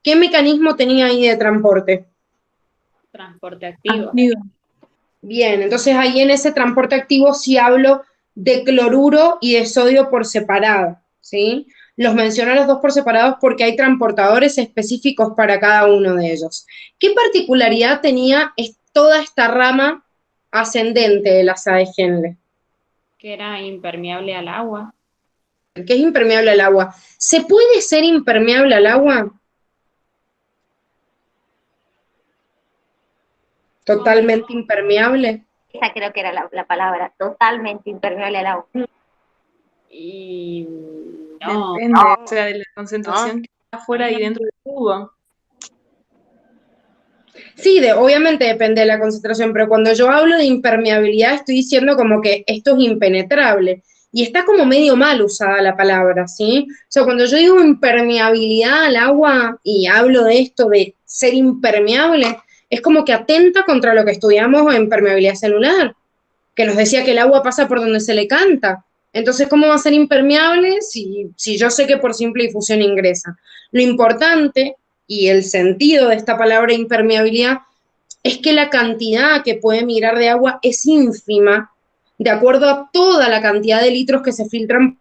¿qué mecanismo tenía ahí de transporte? transporte activo. Bien, entonces ahí en ese transporte activo sí hablo de cloruro y de sodio por separado, ¿sí? Los menciono los dos por separados porque hay transportadores específicos para cada uno de ellos. ¿Qué particularidad tenía toda esta rama ascendente de la SAE Henle? Que era impermeable al agua. Que es impermeable al agua. ¿Se puede ser impermeable al agua? Totalmente impermeable. esa creo que era la palabra, totalmente impermeable al agua. Y no, Depende, o sea, de la concentración que está afuera y dentro del tubo. Sí, obviamente depende de la concentración, pero cuando yo hablo de impermeabilidad estoy diciendo como que esto es impenetrable. Y está como medio mal usada la palabra, ¿sí? O sea, cuando yo digo impermeabilidad al agua y hablo de esto de ser impermeable, es como que atenta contra lo que estudiamos en permeabilidad celular, que nos decía que el agua pasa por donde se le canta. Entonces, ¿cómo va a ser impermeable si yo sé que por simple difusión ingresa? Lo importante y el sentido de esta palabra impermeabilidad es que la cantidad que puede migrar de agua es ínfima de acuerdo a toda la cantidad de litros que se filtran,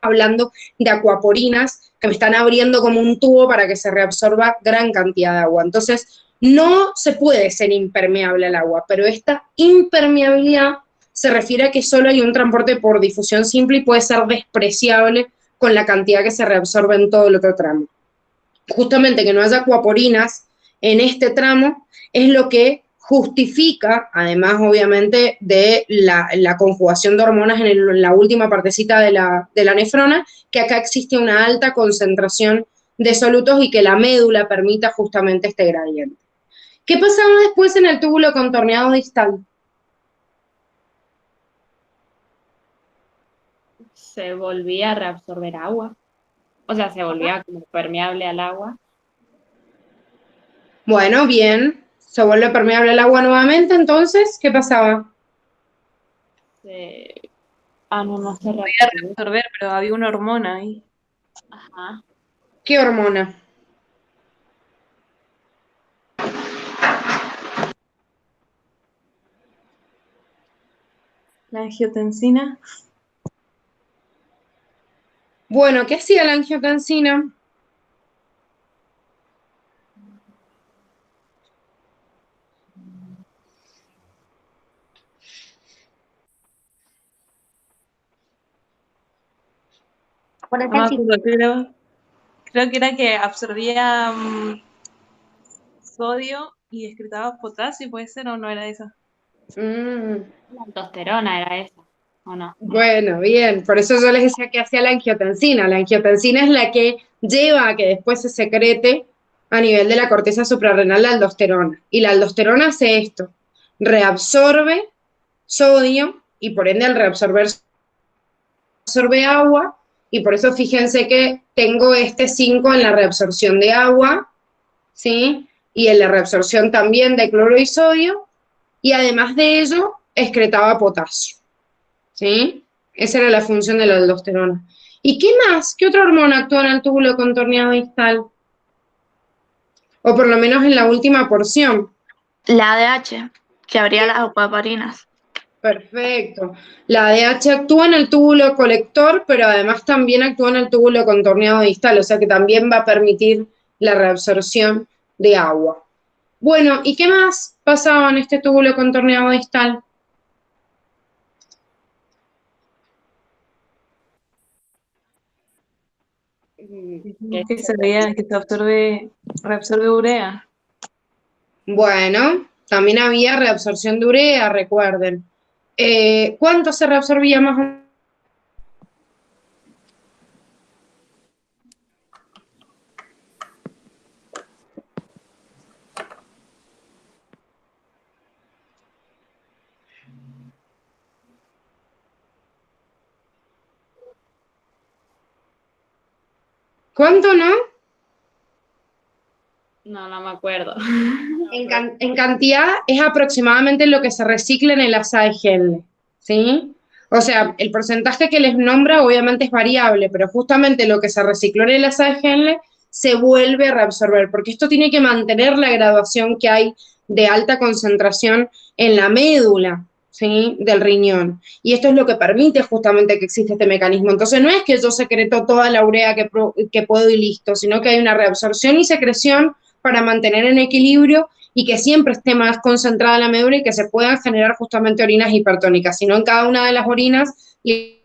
hablando de acuaporinas que me están abriendo como un tubo para que se reabsorba gran cantidad de agua. Entonces, no se puede ser impermeable al agua, pero esta impermeabilidad se refiere a que solo hay un transporte por difusión simple y puede ser despreciable con la cantidad que se reabsorbe en todo el otro tramo. Justamente que no haya acuaporinas en este tramo es lo que justifica, además obviamente de la conjugación de hormonas en la última partecita de la nefrona, que acá existe una alta concentración de solutos y que la médula permita justamente este gradiente. ¿Qué pasaba después en el túbulo contorneado distal? se volvía a reabsorber agua. O sea, se volvía como permeable al agua. Bueno, bien, se vuelve permeable al agua nuevamente, entonces, ¿qué pasaba? No se Podía reabsorbía. reabsorber, pero había una hormona ahí. Ajá. ¿Qué hormona? La angiotensina. Bueno, ¿qué hacía la angiotensina? Acuérdense No me el ciclo. acuerdo, creo que era que absorbía sodio y excretaba potasio, ¿puede ser o no era eso? Mm, La aldosterona era esa, ¿o no? bueno, bien, por eso yo les decía que hacía la angiotensina. La angiotensina es la que lleva a que después se secrete a nivel de la corteza suprarrenal la aldosterona. Y la aldosterona hace esto, reabsorbe sodio y por ende al reabsorber absorbe agua y por eso fíjense que tengo este 5 en la reabsorción de agua, ¿sí? Y en la reabsorción también de cloro y sodio y además de ello excretaba potasio, ¿sí? Esa era la función de la aldosterona. ¿Y qué más? ¿Qué otra hormona actúa en el túbulo contorneado distal? O por lo menos en la última porción. La ADH, que abría las acuaparinas. Perfecto. La ADH actúa en el túbulo colector, pero además también actúa en el túbulo contorneado distal, o sea que también va a permitir la reabsorción de agua. Bueno, ¿y qué más pasaba en este túbulo contorneado distal? Que Que se veía que reabsorbe urea. Bueno, también había reabsorción de urea, recuerden. ¿Cuánto se reabsorbía más o menos? ¿Cuánto no? no me acuerdo. En cantidad es aproximadamente lo que se recicla en el asa de Henle, ¿sí? O sea, el porcentaje que les nombra obviamente es variable, pero justamente lo que se recicló en el asa de Henle se vuelve a reabsorber, porque esto tiene que mantener la graduación que hay de alta concentración en la médula, ¿sí? Del riñón. Y esto es lo que permite justamente que exista este mecanismo. Entonces no es que yo secreto toda la urea que puedo y listo, sino que hay una reabsorción y secreción para mantener en equilibrio y que siempre esté más concentrada en la médula y que se puedan generar justamente orinas hipertónicas, sino en cada una de las orinas y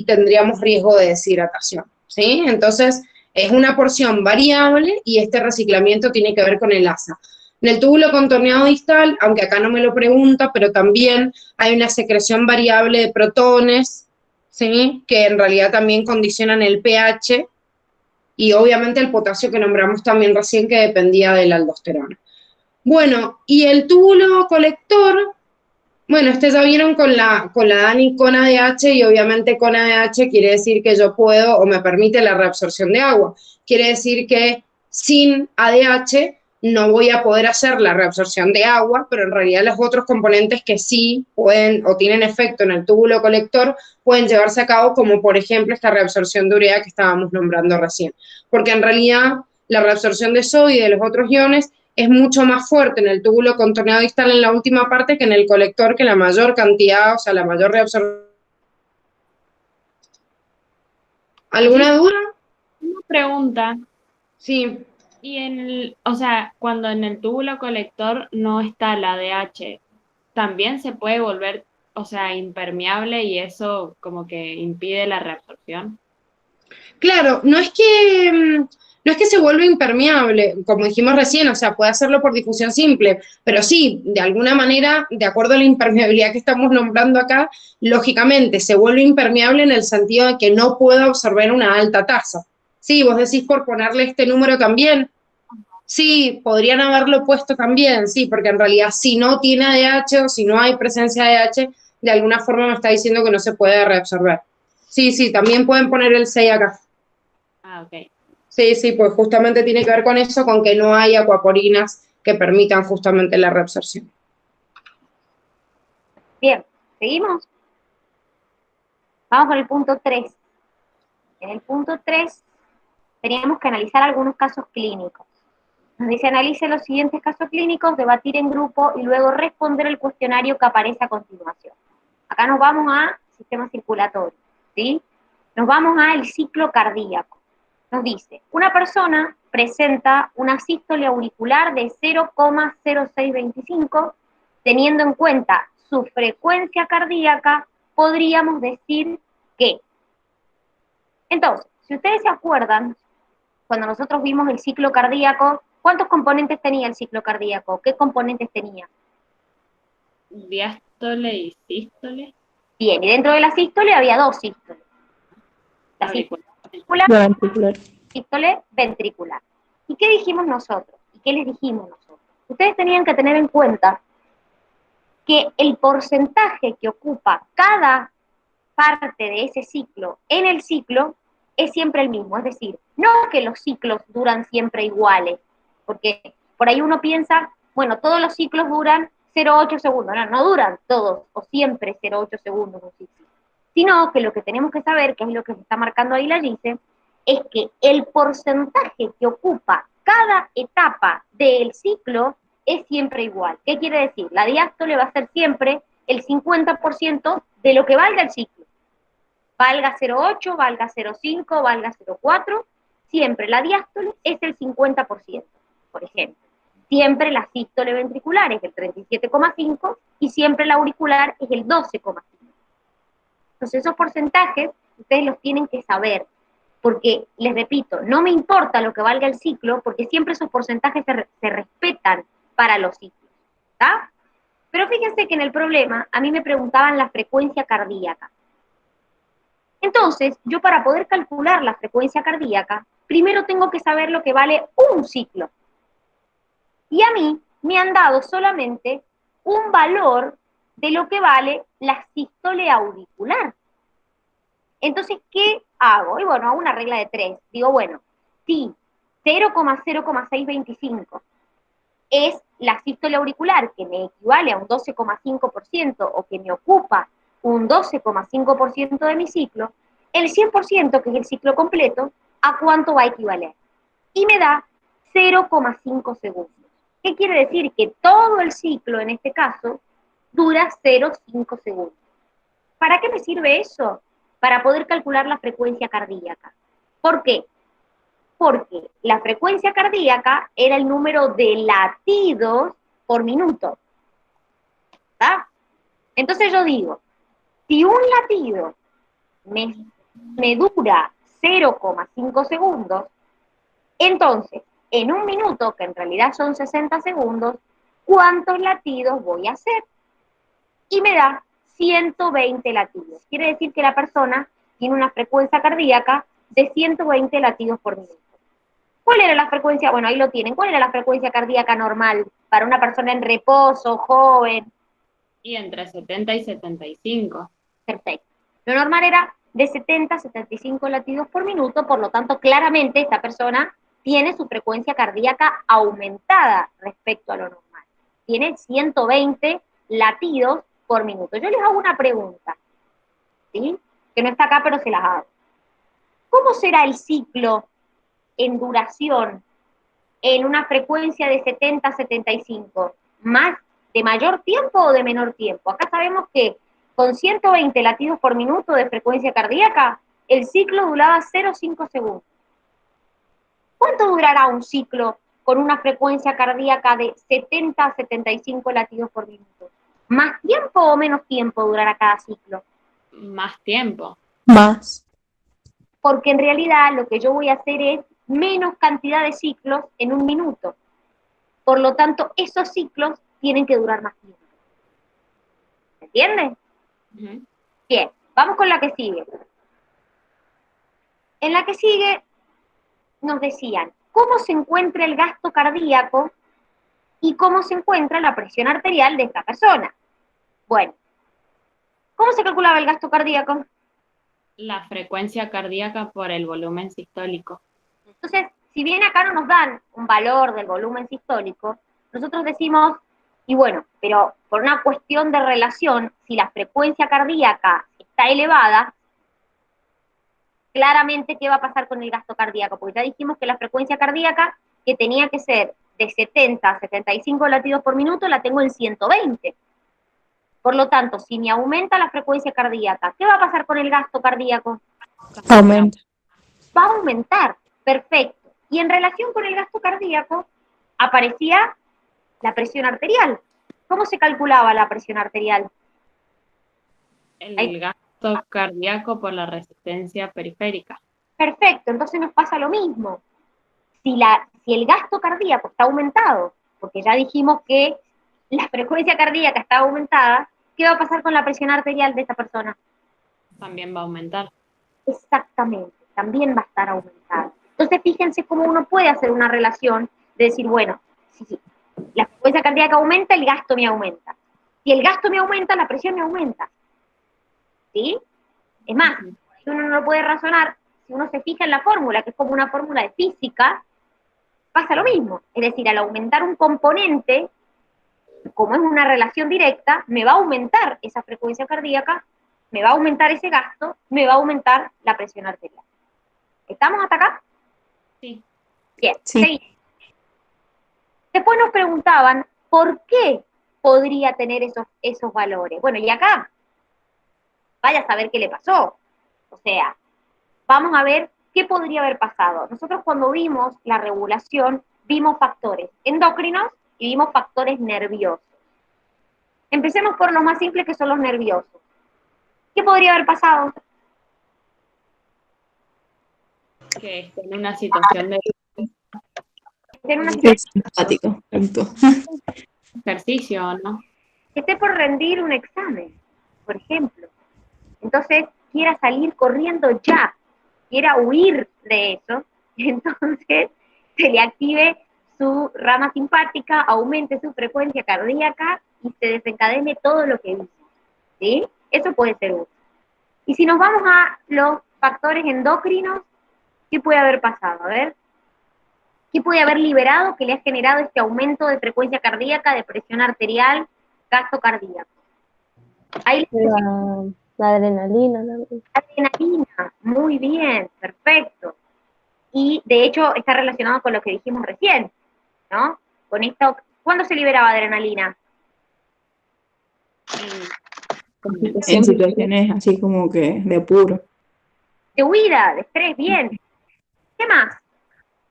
tendríamos riesgo de deshidratación, ¿sí? Entonces, es una porción variable y este reciclamiento tiene que ver con el asa. En el túbulo contorneado distal, aunque acá no me lo pregunta, pero también hay una secreción variable de protones, ¿sí? Que en realidad también condicionan el pH y obviamente el potasio que nombramos también recién que dependía de la aldosterona. Bueno, y el túbulo colector, bueno, ya vieron con la DANI con ADH y obviamente con ADH quiere decir que yo puedo o me permite la reabsorción de agua. Quiere decir que sin ADH no voy a poder hacer la reabsorción de agua, pero en realidad los otros componentes que sí pueden o tienen efecto en el túbulo colector pueden llevarse a cabo, como por ejemplo esta reabsorción de urea que estábamos nombrando recién. Porque en realidad la reabsorción de sodio y de los otros iones es mucho más fuerte en el túbulo contorneado distal en la última parte que en el colector, que la mayor cantidad, o sea, la mayor reabsorción. ¿Alguna duda? Una pregunta. Sí. Y o sea, cuando en el túbulo colector no está la ADH, también se puede volver, o sea, impermeable y eso como que impide la reabsorción. Claro, no es que se vuelva impermeable, como dijimos recién, o sea, puede hacerlo por difusión simple, pero sí, de alguna manera, de acuerdo a la impermeabilidad que estamos nombrando acá, lógicamente se vuelve impermeable en el sentido de que no puedo absorber una alta tasa. Sí, vos decís por ponerle este número también. Sí, podrían haberlo puesto también, sí, porque en realidad si no tiene ADH o si no hay presencia de ADH, de alguna forma me está diciendo que no se puede reabsorber. Sí, sí, también pueden poner el 6 acá. Ah, ok. Sí, sí, pues justamente tiene que ver con eso, con que no hay acuaporinas que permitan justamente la reabsorción. Bien, ¿seguimos? Vamos con el punto 3. En el punto 3 teníamos que analizar algunos casos clínicos. Nos dice, analice los siguientes casos clínicos, debatir en grupo y luego responder el cuestionario que aparece a continuación. Acá nos vamos a sistema circulatorio, ¿sí? Nos vamos al ciclo cardíaco. Nos dice, una persona presenta una sístole auricular de 0,0625, teniendo en cuenta su frecuencia cardíaca, podríamos decir que Entonces, si ustedes se acuerdan, cuando nosotros vimos el ciclo cardíaco, ¿cuántos componentes tenía el ciclo cardíaco? ¿Qué componentes tenía? Diástole y sístole. Bien, y dentro de la sístole había dos sístoles. La sístole auricular, La ventricular. sístole ventricular. ¿Y qué dijimos nosotros? ¿Y qué les dijimos nosotros? Ustedes tenían que tener en cuenta que el porcentaje que ocupa cada parte de ese ciclo en el ciclo es siempre el mismo, es decir, no que los ciclos duran siempre iguales, porque por ahí uno piensa, bueno, todos los ciclos duran 0,8 segundos, no duran todos o siempre 0,8 segundos un ciclo, sino que lo que tenemos que saber, que es lo que se está marcando ahí la Gise, es que el porcentaje que ocupa cada etapa del ciclo es siempre igual. ¿Qué quiere decir? La diástole va a ser siempre el 50% de lo que valga el ciclo. Valga 0,8, valga 0,5, valga 0,4, siempre la diástole es el 50%, por ejemplo. Siempre la sístole ventricular es el 37,5 y siempre la auricular es el 12,5. Entonces esos porcentajes ustedes los tienen que saber, porque, les repito, no me importa lo que valga el ciclo, porque siempre esos porcentajes se respetan para los ciclos, ¿está? Pero fíjense que en el problema a mí me preguntaban la frecuencia cardíaca. Entonces, yo para poder calcular la frecuencia cardíaca, primero tengo que saber lo que vale un ciclo. Y a mí me han dado solamente un valor de lo que vale la sístole auricular. Entonces, ¿qué hago? Y bueno, hago una regla de 3. Digo, bueno, si 0,0,625 es la sístole auricular, que me equivale a un 12,5% o que me ocupa un 12,5% de mi ciclo, el 100%, que es el ciclo completo, ¿a cuánto va a equivaler? Y me da 0,5 segundos. ¿Qué quiere decir? Que todo el ciclo, en este caso, dura 0,5 segundos. ¿Para qué me sirve eso? Para poder calcular la frecuencia cardíaca. ¿Por qué? Porque la frecuencia cardíaca era el número de latidos por minuto. ¿Está? Entonces yo digo, si un latido me dura 0,5 segundos, entonces, en un minuto, que en realidad son 60 segundos, ¿cuántos latidos voy a hacer? Y me da 120 latidos. Quiere decir que la persona tiene una frecuencia cardíaca de 120 latidos por minuto. ¿Cuál era la frecuencia? Bueno, ahí lo tienen. ¿Cuál era la frecuencia cardíaca normal para una persona en reposo, joven? Y entre 70 y 75. Perfecto. Lo normal era de 70 a 75 latidos por minuto, por lo tanto, claramente esta persona tiene su frecuencia cardíaca aumentada respecto a lo normal. Tiene 120 latidos por minuto. Yo les hago una pregunta, ¿sí? Que no está acá, pero se las hago. ¿Cómo será el ciclo en duración en una frecuencia de 70 a 75? ¿Más de mayor tiempo o de menor tiempo? Acá sabemos que con 120 latidos por minuto de frecuencia cardíaca, el ciclo duraba 0,5 segundos. ¿Cuánto durará un ciclo con una frecuencia cardíaca de 70 a 75 latidos por minuto? ¿Más tiempo o menos tiempo durará cada ciclo? Más tiempo. Más. Porque en realidad lo que yo voy a hacer es menos cantidad de ciclos en un minuto. Por lo tanto, esos ciclos tienen que durar más tiempo. ¿Se entiende? Uh-huh. Bien, vamos con la que sigue. En la que sigue nos decían cómo se encuentra el gasto cardíaco y cómo se encuentra la presión arterial de esta persona. Bueno, ¿cómo se calculaba el gasto cardíaco? La frecuencia cardíaca por el volumen sistólico. Entonces, si bien acá no nos dan un valor del volumen sistólico, nosotros decimos, y bueno, pero por una cuestión de relación, si la frecuencia cardíaca está elevada, claramente, ¿qué va a pasar con el gasto cardíaco? Porque ya dijimos que la frecuencia cardíaca, que tenía que ser de 70 a 75 latidos por minuto, la tengo en 120. Por lo tanto, si me aumenta la frecuencia cardíaca, ¿qué va a pasar con el gasto cardíaco? Aumenta. Va a aumentar, perfecto. Y en relación con el gasto cardíaco, aparecía la presión arterial. ¿Cómo se calculaba la presión arterial? El gasto cardíaco por la resistencia periférica. Perfecto, entonces nos pasa lo mismo. Si el gasto cardíaco está aumentado, porque ya dijimos que la frecuencia cardíaca está aumentada, ¿qué va a pasar con la presión arterial de esta persona? También va a aumentar. Exactamente, también va a estar aumentada. Entonces, fíjense cómo uno puede hacer una relación de decir, bueno, si la frecuencia cardíaca aumenta, el gasto me aumenta. Si el gasto me aumenta, la presión me aumenta. ¿Sí? Es más, si uno no lo puede razonar, si uno se fija en la fórmula, que es como una fórmula de física, pasa lo mismo. Es decir, al aumentar un componente, como es una relación directa, me va a aumentar esa frecuencia cardíaca, me va a aumentar ese gasto, me va a aumentar la presión arterial. ¿Estamos hasta acá? Sí. Bien, Sí. seguimos. Después nos preguntaban, ¿por qué podría tener esos valores? Bueno, y acá, vaya a saber qué le pasó. O sea, vamos a ver qué podría haber pasado. Nosotros cuando vimos la regulación, vimos factores endocrinos y vimos factores nerviosos. Empecemos por los más simples, que son los nerviosos. ¿Qué podría haber pasado? Que esté en una situación de En una Es simpático. Exacto. ejercicio, ¿no? que esté por rendir un examen, por ejemplo. Entonces, quiera salir corriendo ya, quiera huir de eso, entonces se le active su rama simpática, aumente su frecuencia cardíaca y se desencadene todo lo que dice. ¿Sí? Eso puede ser uno. Y si nos vamos a los factores endocrinos, ¿qué puede haber pasado? A ver, ¿qué puede haber liberado que le ha generado este aumento de frecuencia cardíaca, de presión arterial, gasto cardíaco? Ahí La adrenalina también. adrenalina, muy bien, perfecto. Y de hecho está relacionado con lo que dijimos recién, ¿no? Con esto, ¿cuándo se liberaba adrenalina? En situaciones así como que de apuro. De huida, de estrés, bien. ¿Qué más?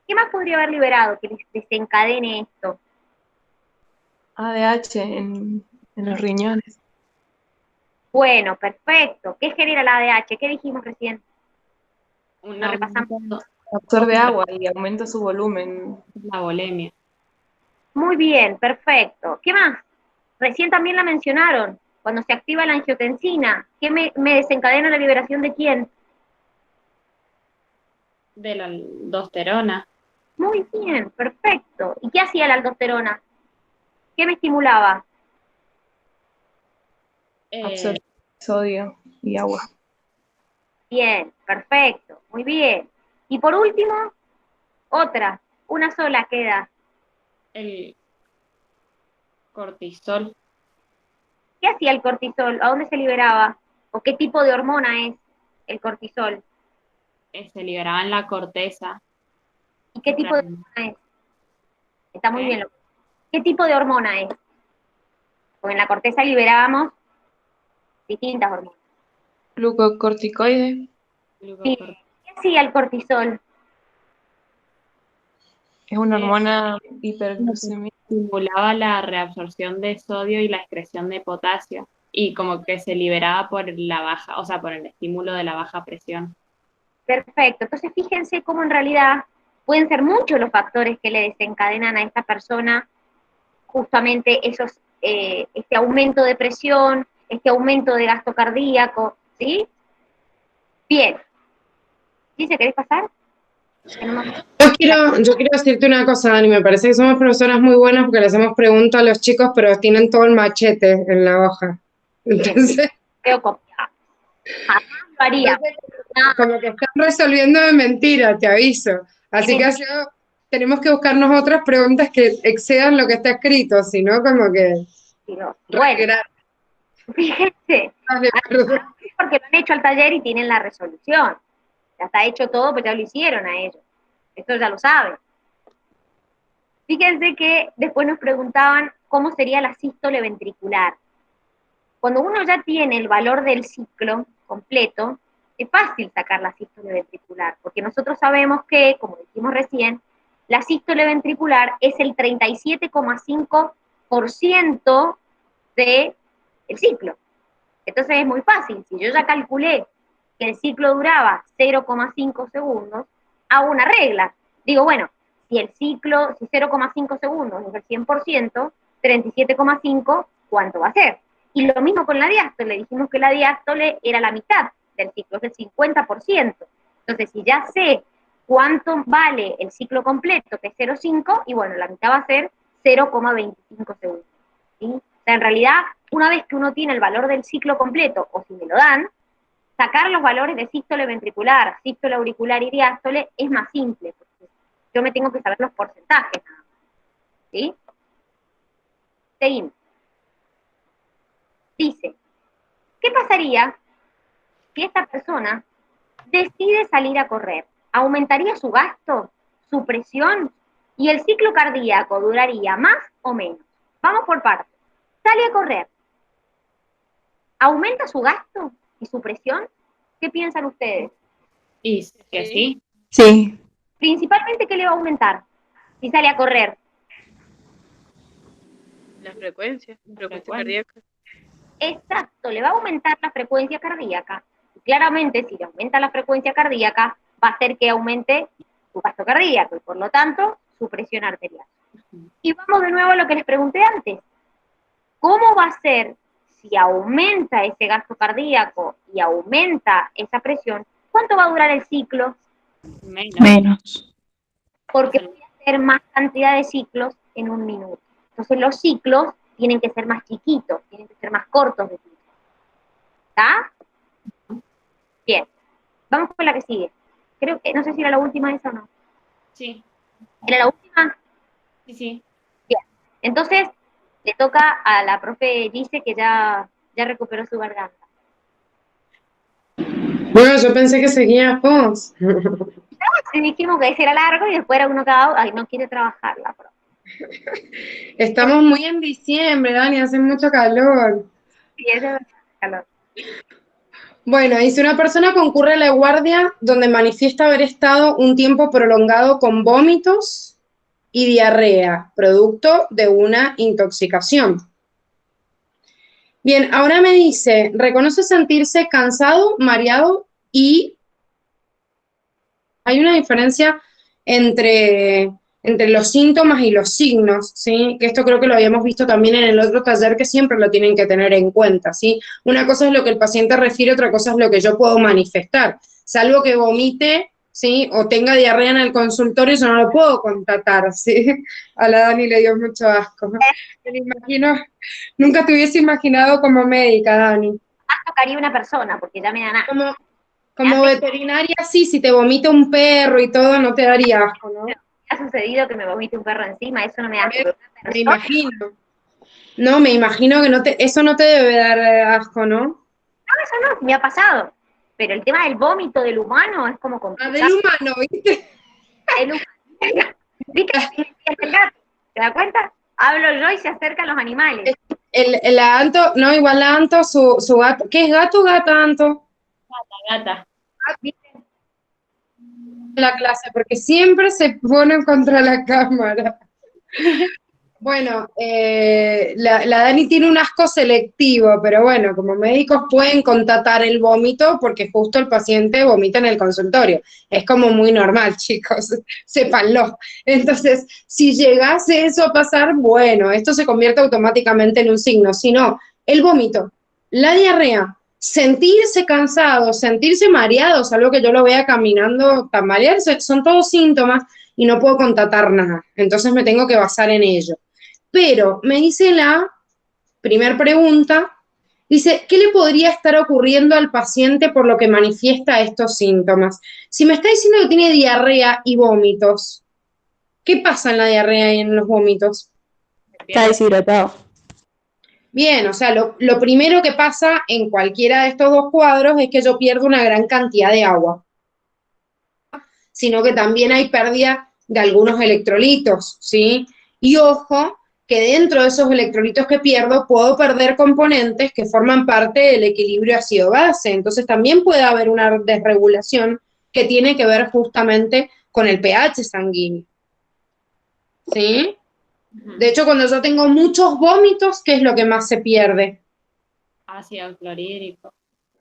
¿Qué más podría haber liberado que les desencadene esto? ADH en los riñones. Bueno, perfecto. ¿Qué genera la ADH? ¿Qué dijimos recién? Un Lo repasamos. aumento Absorbe agua y aumenta su volumen. de la bulimia. Muy bien, perfecto. ¿Qué más? Recién también la mencionaron. Cuando se activa la angiotensina, ¿qué me desencadena la liberación de quién? De la aldosterona. Muy bien, perfecto. ¿Y qué hacía la aldosterona? ¿Qué me estimulaba? Absorbe sodio y agua. Bien, perfecto, muy bien. Y por último, otra, una sola queda. El cortisol. ¿Qué hacía el cortisol? ¿A dónde se liberaba? ¿O qué tipo de hormona es el cortisol? Se liberaba en la corteza. ¿Y qué tipo de hormona es? Está muy ¿Qué? bien. ¿Qué tipo de hormona es? Porque en la corteza liberábamos distintas hormonas. Glucocorticoide Sí. ¿Qué hacía el cortisol? es una hormona hiperglucémica. Estimulaba la reabsorción de sodio y la excreción de potasio. Y como que se liberaba por la baja, o sea, por el estímulo de la baja presión. Perfecto. Entonces fíjense cómo en realidad pueden ser muchos los factores que le desencadenan a esta persona justamente este aumento de presión, este aumento de gasto cardíaco, ¿sí? Bien. ¿Sí se querés pasar? Yo quiero decirte una cosa, Dani, me parece que somos profesoras muy buenas porque le hacemos preguntas a los chicos, pero tienen todo el machete en la hoja. Entonces, Veo copiado. Jamás lo haría. como que están resolviendo de mentira, te aviso. Así que tenemos que buscarnos otras preguntas que excedan lo que está escrito, si no, como que... Bueno, fíjense, porque lo han hecho al taller y tienen la resolución. Ya está hecho todo, pues ya lo hicieron a ellos. Esto ya lo saben. Fíjense que después nos preguntaban cómo sería la sístole ventricular. Cuando uno ya tiene el valor del ciclo completo, es fácil sacar la sístole ventricular, porque nosotros sabemos que, como dijimos recién, la sístole ventricular es el 37,5% del ciclo. Entonces es muy fácil. Si yo ya calculé que el ciclo duraba 0,5 segundos, hago una regla. Digo, bueno, si 0,5 segundos es el 100%, 37,5, ¿cuánto va a ser? Y lo mismo con la diástole, dijimos que la diástole era la mitad del ciclo, es el 50%. Entonces, si ya sé cuánto vale el ciclo completo, que es 0,5, y bueno, la mitad va a ser 0,25 segundos. ¿Sí? O sea, en realidad, una vez que uno tiene el valor del ciclo completo, o si me lo dan, sacar los valores de sístole ventricular, sístole auricular y diástole es más simple, porque yo me tengo que saber los porcentajes. ¿Sí? Seguimos. Dice, ¿qué pasaría si esta persona decide salir a correr? ¿Aumentaría su gasto, su presión? ¿Y el ciclo cardíaco duraría más o menos? Vamos por partes. Sale a correr. ¿Aumenta su gasto y su presión? ¿Qué piensan ustedes? Y que sí. Sí. Principalmente, ¿qué le va a aumentar si sale a correr? La frecuencia cardíaca. Exacto, le va a aumentar la frecuencia cardíaca. Y claramente, si le aumenta la frecuencia cardíaca, va a hacer que aumente su gasto cardíaco y, por lo tanto, su presión arterial. Y vamos de nuevo a lo que les pregunté antes. ¿Cómo va a ser si aumenta ese gasto cardíaco y aumenta esa presión? ¿Cuánto va a durar el ciclo? Menos. Porque voy a hacer más cantidad de ciclos en un minuto. Entonces los ciclos tienen que ser más chiquitos, tienen que ser más cortos de tiempo. ¿Está? Bien. Vamos con la que sigue. Creo que, no sé si era la última esa o no. Sí. ¿Era la última? Sí, sí. Bien. Entonces, le toca a la profe Gise, que ya recuperó su garganta. Bueno, yo pensé que seguías vos. Sí, dijimos que ese era largo y después era uno cada uno. Ay, no quiere trabajar la profe. Estamos muy en diciembre, Dani, hace mucho calor. Sí, ese es calor. Bueno, dice, una persona concurre a la guardia donde manifiesta haber estado un tiempo prolongado con vómitos y diarrea, producto de una intoxicación. Bien, ahora me dice, reconoce sentirse cansado, mareado y hay una diferencia entre los síntomas y los signos, ¿sí? Que esto creo que lo habíamos visto también en el otro taller, que siempre lo tienen que tener en cuenta, ¿sí? Una cosa es lo que el paciente refiere, otra cosa es lo que yo puedo manifestar. Salvo que vomite, ¿sí? O tenga diarrea en el consultorio, yo no lo puedo constatar, ¿sí? A la Dani le dio mucho asco. Me imagino, nunca te hubiese imaginado como médica, Dani. Más tocaría una persona, porque ya me dan asco. Como veterinaria, sí, si te vomita un perro y todo, no te daría asco, ¿no? Ha sucedido que me vomite un perro encima, eso no me da asco. Me imagino. No, me imagino que eso no te debe dar asco, ¿no? No, eso no, me ha pasado. Pero el tema del vómito del humano es como complicado. Del humano, ¿viste? El humano. ¿Viste? El gato. ¿Te das cuenta? Hablo yo y se acercan los animales. La Anto, no, igual la Anto, su gato. ¿Qué es gato o gata, Anto? Gata. La clase, porque siempre se ponen contra la cámara. Bueno, la Dani tiene un asco selectivo, pero bueno, como médicos pueden constatar el vómito porque justo el paciente vomita en el consultorio. Es como muy normal, chicos, sépanlo. Entonces, si llegase eso a pasar, bueno, esto se convierte automáticamente en un signo. Si no, el vómito, la diarrea, sentirse cansado, sentirse mareado, salvo que yo lo vea caminando, tambalearse, son todos síntomas y no puedo constatar nada. Entonces me tengo que basar en ello. Pero me dice la primer pregunta, dice, ¿qué le podría estar ocurriendo al paciente por lo que manifiesta estos síntomas? Si me está diciendo que tiene diarrea y vómitos, ¿qué pasa en la diarrea y en los vómitos? Está deshidratado. Bien, o sea, lo primero que pasa en cualquiera de estos dos cuadros es que yo pierdo una gran cantidad de agua, sino que también hay pérdida de algunos electrolitos, ¿sí? Y ojo, que dentro de esos electrolitos que pierdo puedo perder componentes que forman parte del equilibrio ácido-base. Entonces también puede haber una desregulación que tiene que ver justamente con el pH sanguíneo. ¿Sí? De hecho, cuando yo tengo muchos vómitos, ¿qué es lo que más se pierde? Ácido clorhídrico.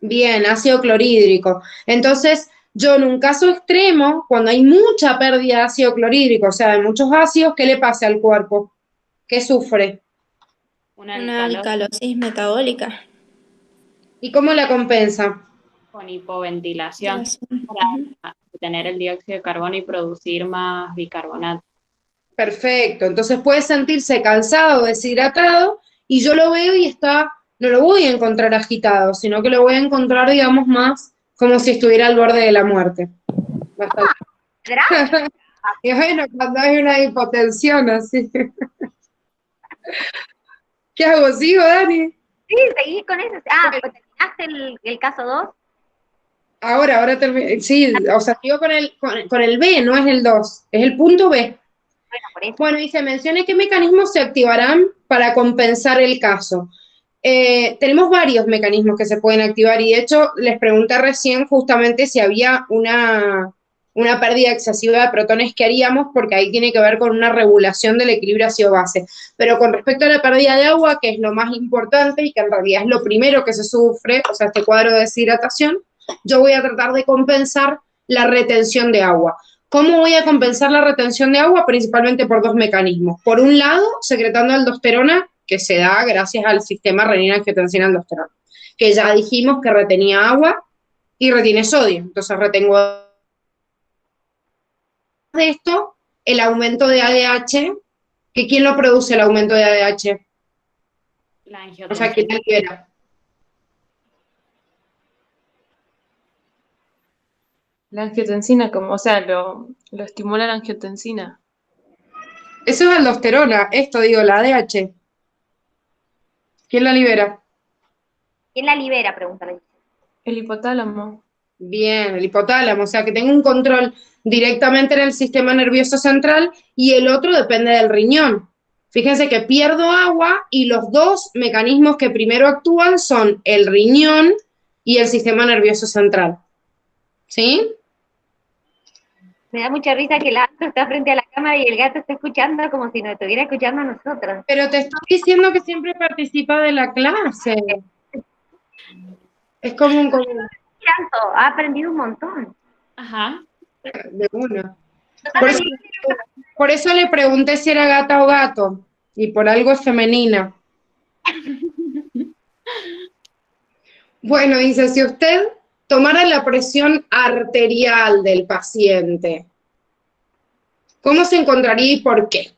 Bien, ácido clorhídrico. Entonces, yo en un caso extremo, cuando hay mucha pérdida de ácido clorhídrico, o sea, de muchos ácidos, ¿qué le pasa al cuerpo? ¿Qué sufre? Una Una alcalosis metabólica. ¿Y cómo la compensa? con hipoventilación Ujú. para tener el dióxido de carbono y producir más bicarbonato. Perfecto. Entonces puede sentirse cansado, deshidratado, y yo lo veo y está, no lo voy a encontrar agitado, sino que lo voy a encontrar, digamos, más como si estuviera al borde de la muerte. Bastante. Gracias. Y bueno, cuando hay una hipotensión así. ¿Qué hago? ¿Sigo, Dani? Sí, seguí con eso. Ah, pues terminaste el caso 2. Ahora termino. Sí, o sea, sigo con el B, no es el 2, es el punto B. Bueno, por eso. Bueno, y se menciona qué mecanismos se activarán para compensar el caso. Tenemos varios mecanismos que se pueden activar y de hecho les pregunté recién justamente si había una pérdida excesiva de protones que haríamos porque ahí tiene que ver con una regulación del equilibrio ácido-base. Pero con respecto a la pérdida de agua, que es lo más importante y que en realidad es lo primero que se sufre, o sea, este cuadro de deshidratación, yo voy a tratar de compensar la retención de agua. ¿Cómo voy a compensar la retención de agua? Principalmente por dos mecanismos. Por un lado, secretando aldosterona, que se da gracias al sistema renina-angiotensina-aldosterona, que ya dijimos que retenía agua y retiene sodio. Entonces retengo de esto el aumento de ADH, que ¿quién lo produce el aumento de ADH? La O sea, ¿quién angiotensina. la libera? La angiotensina, como, o sea, lo estimula la angiotensina. Eso es aldosterona, esto digo, la ADH. ¿Quién la libera? ¿Quién la libera? Pregúntale. El hipotálamo. Bien, el hipotálamo, o sea que tengo un control directamente en el sistema nervioso central y el otro depende del riñón. Fíjense que pierdo agua y los dos mecanismos que primero actúan son el riñón y el sistema nervioso central. ¿Sí? Me da mucha risa que el gato está frente a la cámara y el gato está escuchando como si nos estuviera escuchando a nosotros. Pero te estoy diciendo que siempre participa de la clase. Es como un Tanto, ha aprendido un montón. Ajá. de uno. Totalmente. Por eso le pregunté si era gata o gato, y por algo es femenina. Bueno, dice, si usted tomara la presión arterial del paciente, ¿cómo se encontraría y por qué?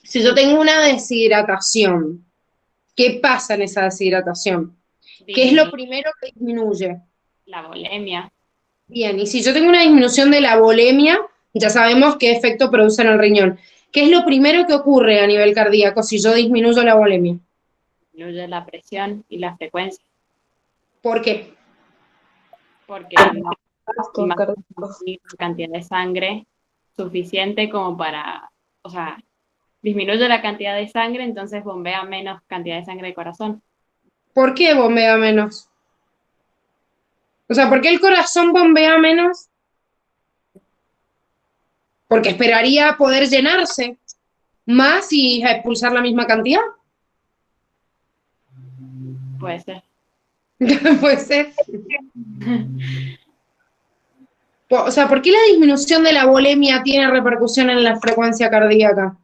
Si yo tengo una deshidratación, ¿qué pasa en esa deshidratación? ¿Qué es lo primero que disminuye? La volemia. Bien, y si yo tengo una disminución de la volemia, ya sabemos qué efecto produce en el riñón. ¿Qué es lo primero que ocurre a nivel cardíaco si yo disminuyo la volemia? Disminuye la presión y la frecuencia. ¿Por qué? Porque no Gasto hay cardíaco. cantidad de sangre suficiente como para, o sea, disminuye la cantidad de sangre, entonces bombea menos cantidad de sangre del corazón. ¿Por qué bombea menos? O sea, ¿por qué el corazón bombea menos? Porque esperaría poder llenarse más y expulsar la misma cantidad. Puede ser. Puede ser. O sea, ¿por qué la disminución de la volemia tiene repercusión en la frecuencia cardíaca?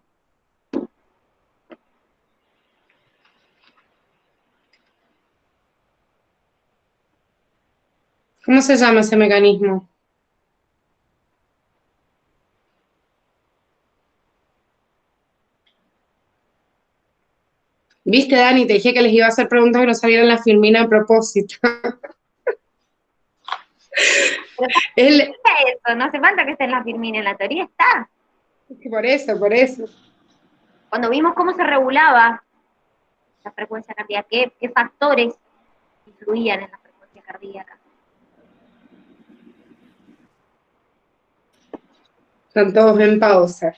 ¿Cómo se llama ese mecanismo? Viste, Dani, te dije que les iba a hacer preguntas que no salieran en la filmina a propósito. Eso, no hace falta que esté en la firmina, en la teoría está. Por eso. Cuando vimos cómo se regulaba la frecuencia cardíaca, qué factores influían en la frecuencia cardíaca. Están todos en pausa.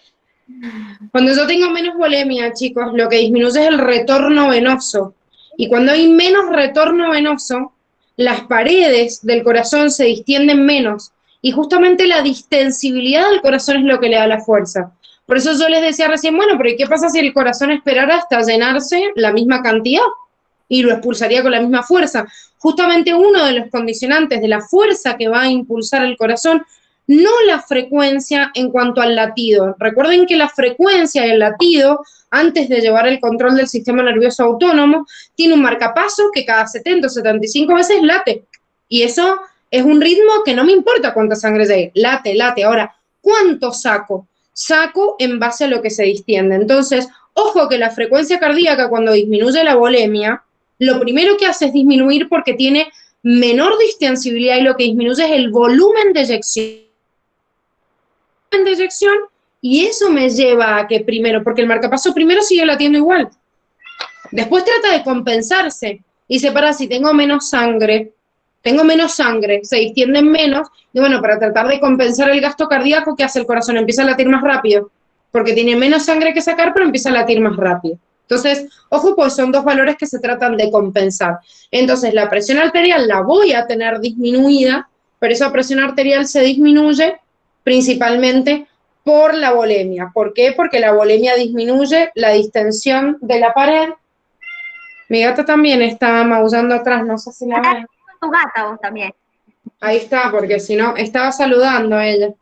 Cuando yo tengo menos volemia, chicos, lo que disminuye es el retorno venoso. Y cuando hay menos retorno venoso, las paredes del corazón se distienden menos. Y justamente la distensibilidad del corazón es lo que le da la fuerza. Por eso yo les decía recién, bueno, pero ¿y qué pasa si el corazón esperara hasta llenarse la misma cantidad? Y lo expulsaría con la misma fuerza. justamente uno de los condicionantes de la fuerza que va a impulsar el corazón, no la frecuencia en cuanto al latido. Recuerden que la frecuencia y el latido, antes de llevar el control del sistema nervioso autónomo, tiene un marcapaso que cada 70 o 75 veces late. Y eso es un ritmo que no me importa cuánta sangre llegue, late, late. Ahora, ¿cuánto saco? Saco en base a lo que se distiende. Entonces, ojo que la frecuencia cardíaca cuando disminuye la volemia, lo primero que hace es disminuir porque tiene menor distensibilidad y lo que disminuye es el volumen de eyección y eso me lleva a que primero, porque el marcapaso primero sigue latiendo igual, después trata de compensarse y separa si tengo menos sangre, se distienden menos, y bueno, para tratar de compensar el gasto cardíaco, ¿qué hace el corazón? Empieza a latir más rápido, porque tiene menos sangre que sacar, pero empieza a latir más rápido. Entonces, ojo, pues son dos valores que se tratan de compensar. Entonces, la presión arterial la voy a tener disminuida, pero esa presión arterial se disminuye principalmente por la volemia. ¿Por qué? Porque la volemia disminuye la distensión de la pared. Mi gata también está maullando atrás, no sé si la ven. Tu gata vos también. Ahí está, porque si no, estaba saludando a ella.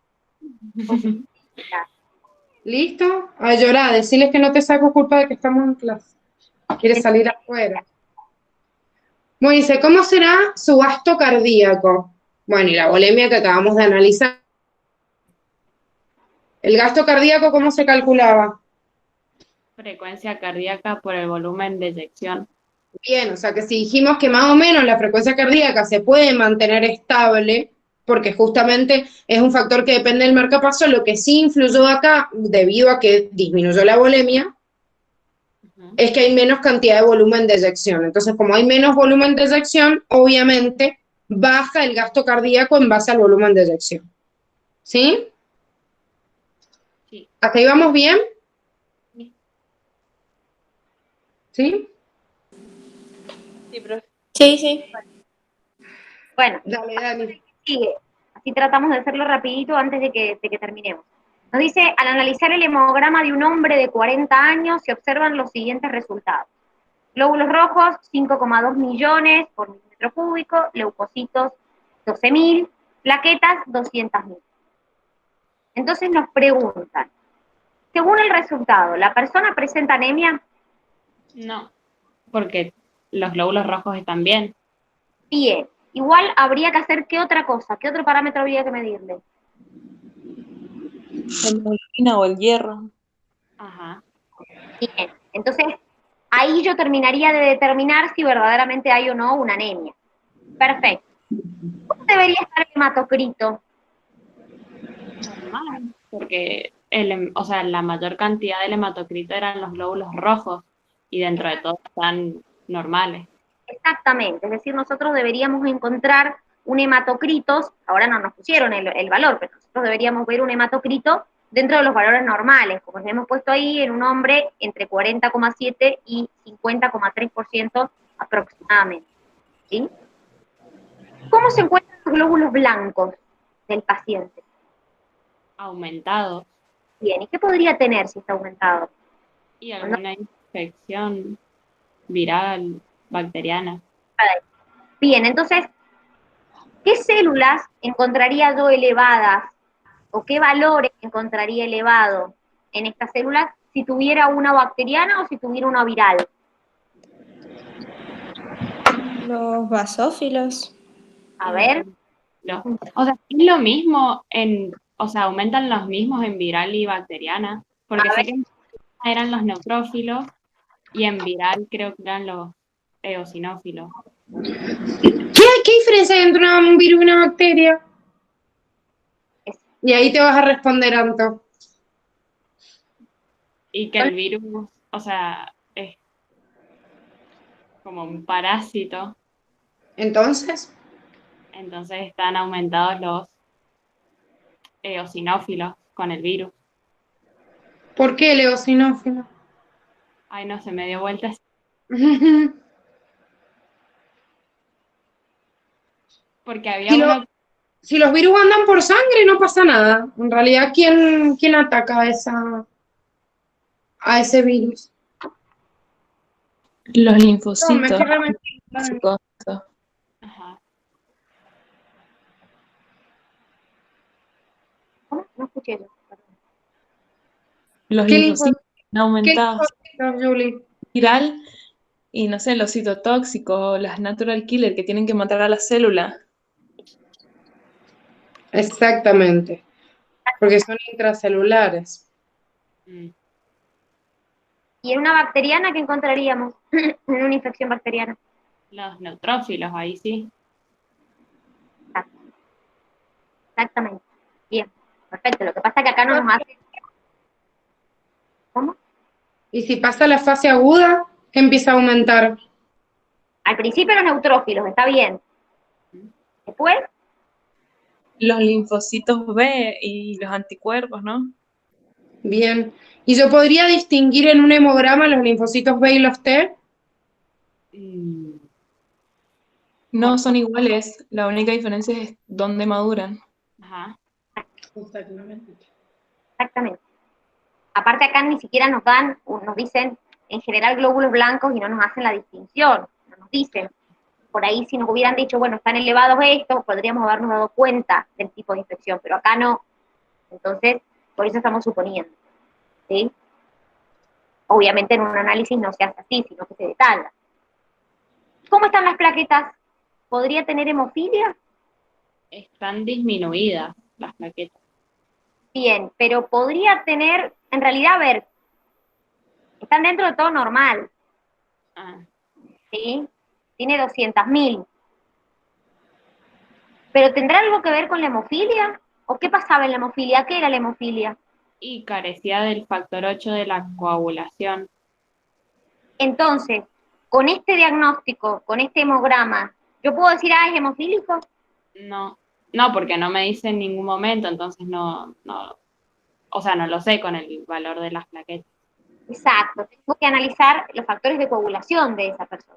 ¿Listo? A llorar, decirles que no te saco culpa de que estamos en clase. Quieres salir afuera. Bueno, dice, ¿cómo será su gasto cardíaco? Bueno, y la volemia que acabamos de analizar. ¿El gasto cardíaco cómo se calculaba? Frecuencia cardíaca por el volumen de eyección. Bien, o sea que si dijimos que más o menos la frecuencia cardíaca se puede mantener estable, porque justamente es un factor que depende del marcapaso, lo que sí influyó acá, debido a que disminuyó la volemia, es que hay menos cantidad de volumen de eyección. Entonces, como hay menos volumen de eyección, obviamente baja el gasto cardíaco en base al volumen de eyección. ¿Sí? Sí. ¿Hasta ahí vamos bien? ¿Sí? Sí, profe. Sí, sí. Bueno, Dale. sigue. Así tratamos de hacerlo rapidito antes de que terminemos. Nos dice, al analizar el hemograma de un hombre de 40 años, se observan los siguientes resultados. Glóbulos rojos, 5,2 millones por milímetro cúbico, leucocitos, 12.000, plaquetas, 200.000. Entonces nos preguntan, según el resultado, ¿la persona presenta anemia? No, porque los glóbulos rojos están bien. Bien. Igual habría que hacer, ¿qué otra cosa? ¿Qué otro parámetro habría que medirle? La hemoglobina o el hierro. Ajá. Bien. Entonces, ahí yo terminaría de determinar si verdaderamente hay o no una anemia. Perfecto. ¿Cómo debería estar el hematocrito? Normal, porque la mayor cantidad del hematocrito eran los glóbulos rojos y dentro de todo están normales. Exactamente, es decir, nosotros deberíamos encontrar un hematocrito, ahora no nos pusieron el valor, pero nosotros deberíamos ver un hematocrito dentro de los valores normales, como les hemos puesto ahí en un hombre entre 40,7 y 50,3% aproximadamente. ¿Sí? ¿Cómo se encuentran los glóbulos blancos del paciente? Aumentado. Bien, ¿y qué podría tener si está aumentado? Y alguna infección viral, bacteriana. Bien, entonces, ¿qué células encontraría yo elevadas o qué valores encontraría elevado en estas células si tuviera una bacteriana o si tuviera una viral? Los basófilos. A ver. Es lo mismo aumentan los mismos en viral y bacteriana, porque sé que eran los neutrófilos y en viral creo que eran los eosinófilos. ¿Qué diferencia hay entre un virus y una bacteria? Y ahí te vas a responder, Anto. Y que el virus, es como un parásito. Entonces Están aumentados los eosinófilos con el virus. ¿Por qué el eosinófilo? Ay, no, se me dio vueltas. Porque había si los virus andan por sangre, no pasa nada. En realidad, ¿quién ataca a ese virus? Los linfocitos. No, No escuché yo, perdón. Los ¿Qué linfocitos han aumentado. linfocitos, Julie? Viral y no sé, los citotóxicos, las natural killer que tienen que matar a la célula. Exactamente, porque son intracelulares. Mm. ¿Y en una bacteriana qué encontraríamos? En una infección bacteriana. Los neutrófilos, ahí sí. Exactamente. Bien, perfecto. Lo que pasa es que acá no nos hace... ¿Cómo? Y si pasa la fase aguda, empieza a aumentar. Al principio los neutrófilos, está bien. Después, Los linfocitos B y los anticuerpos, ¿no? Bien. ¿Y yo podría distinguir en un hemograma los linfocitos B y los T? Mm, No son iguales, la única diferencia es dónde maduran. Ajá. Exactamente. exactamente. Aparte acá ni siquiera nos dan, nos dicen en general glóbulos blancos y no nos hacen la distinción. No nos dicen. Por ahí si nos hubieran dicho, bueno, están elevados estos, podríamos habernos dado cuenta del tipo de infección, pero acá no. Entonces, por eso estamos suponiendo. ¿Sí? Obviamente en un análisis no se hace así, sino que se detalla. ¿Cómo están las plaquetas? ¿Podría tener hemofilia? Están disminuidas las plaquetas. Bien, pero podría tener, en realidad, a ver, están dentro de todo normal, Ah, ¿sí? Tiene 200.000. ¿Pero tendrá algo que ver con la hemofilia? ¿O qué pasaba en la hemofilia? ¿Qué era la hemofilia? y carecía del factor 8 de la coagulación. Entonces, con este diagnóstico, con este hemograma, ¿yo puedo decir, es hemofílico? No, porque no me dice en ningún momento, entonces no, o sea, no lo sé con el valor de las plaquetas. Exacto, tengo que analizar los factores de coagulación de esa persona.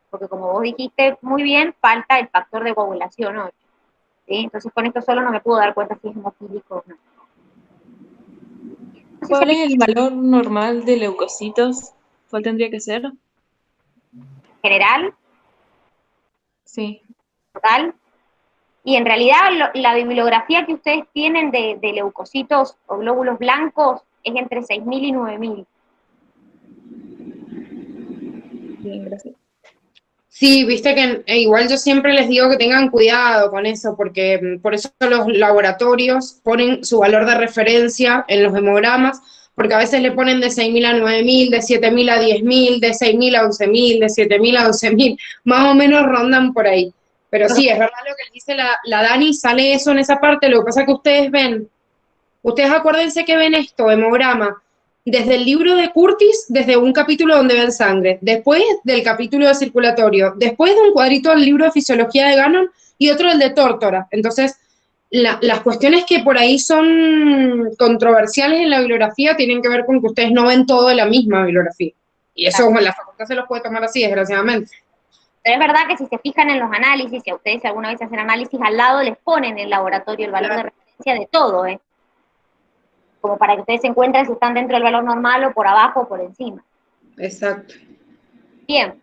Porque como vos dijiste muy bien, falta el factor de coagulación 8. ¿Sí? Entonces con esto solo no me puedo dar cuenta si es hemofílico o no. Entonces, ¿Cuál es el valor normal de leucocitos? ¿Cuál tendría que ser? general, Sí. total. Y en realidad la bibliografía que ustedes tienen de leucocitos o glóbulos blancos es entre 6.000 y 9.000. Bien, gracias. Sí, viste que igual yo siempre les digo que tengan cuidado con eso, porque por eso los laboratorios ponen su valor de referencia en los hemogramas, porque a veces le ponen de 6.000 a 9.000, de 7.000 a 10.000, de 6.000 a 11.000, de 7.000 a 12.000, más o menos rondan por ahí. Pero sí, es verdad lo que dice la Dani, sale eso en esa parte, lo que pasa es que ustedes acuérdense que ven esto, hemograma, desde el libro de Curtis, desde un capítulo donde ven sangre, después del capítulo de circulatorio, después de un cuadrito del libro de fisiología de Gannon y otro del de Tórtora. Entonces, las cuestiones que por ahí son controversiales en la bibliografía tienen que ver con que ustedes no ven todo de la misma bibliografía. Y eso en la facultad se los puede tomar así, desgraciadamente. Pero es verdad que si se fijan en los análisis, si a ustedes alguna vez hacen análisis, al lado les ponen en el laboratorio el valor de referencia de todo, como para que ustedes se encuentren si están dentro del valor normal o por abajo o por encima. Exacto. Bien.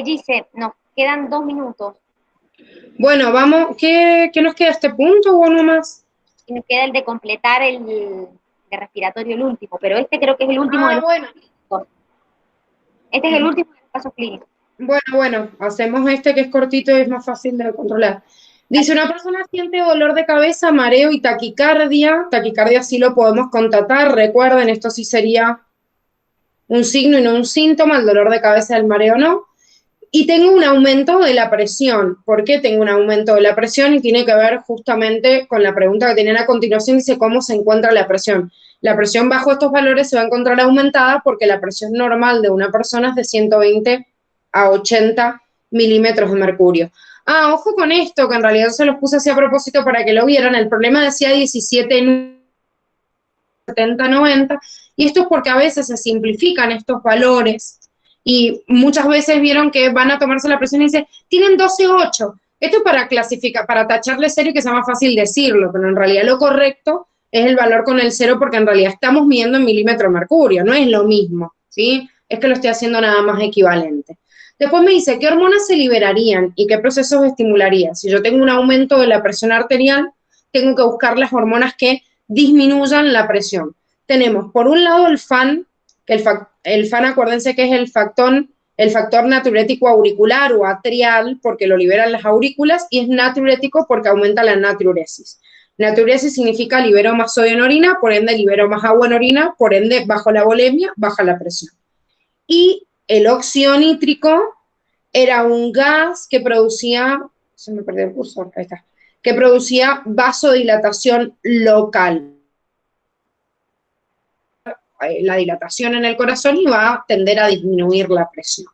Gise, nos quedan 2 minutos. Bueno, vamos, ¿qué nos queda este punto o no más? Y nos queda el de completar el de respiratorio, el último, pero este creo que es el último de los bueno. clínicos. Este es el último de los casos clínicos. Bueno, hacemos este que es cortito y es más fácil de controlar. Dice, una persona siente dolor de cabeza, mareo y taquicardia. Taquicardia sí lo podemos constatar. Recuerden, esto sí sería un signo y no un síntoma, el dolor de cabeza, el mareo no. Y tengo un aumento de la presión. ¿Por qué tengo un aumento de la presión? Y tiene que ver justamente con la pregunta que tienen a continuación, dice cómo se encuentra la presión. La presión bajo estos valores se va a encontrar aumentada porque la presión normal de una persona es de 120 a 80 milímetros de mercurio. Ah, ojo con esto, que en realidad se los puse así a propósito para que lo vieran. El problema decía 17, 70, 90, y esto es porque a veces se simplifican estos valores y muchas veces vieron que van a tomarse la presión y dicen, tienen 12,8. Esto es para clasificar, para tacharle cero y que sea más fácil decirlo, pero en realidad lo correcto es el valor con el cero porque en realidad estamos midiendo en milímetro de mercurio, no es lo mismo, ¿sí? Es que lo estoy haciendo nada más equivalente. Después me dice, ¿qué hormonas se liberarían y qué procesos estimularía? Si yo tengo un aumento de la presión arterial, tengo que buscar las hormonas que disminuyan la presión. Tenemos por un lado el FAN, que el FAN acuérdense que es el factor natriurético auricular o atrial, porque lo liberan las aurículas, y es natriurético porque aumenta la natriuresis. Natriuresis significa libero más sodio en orina, por ende libero más agua en orina, por ende bajo la volemia, baja la presión. Y el óxido nítrico era un gas que producía, se me perdió el cursor, ahí está, que producía vasodilatación local. La dilatación en el corazón y va a tender a disminuir la presión.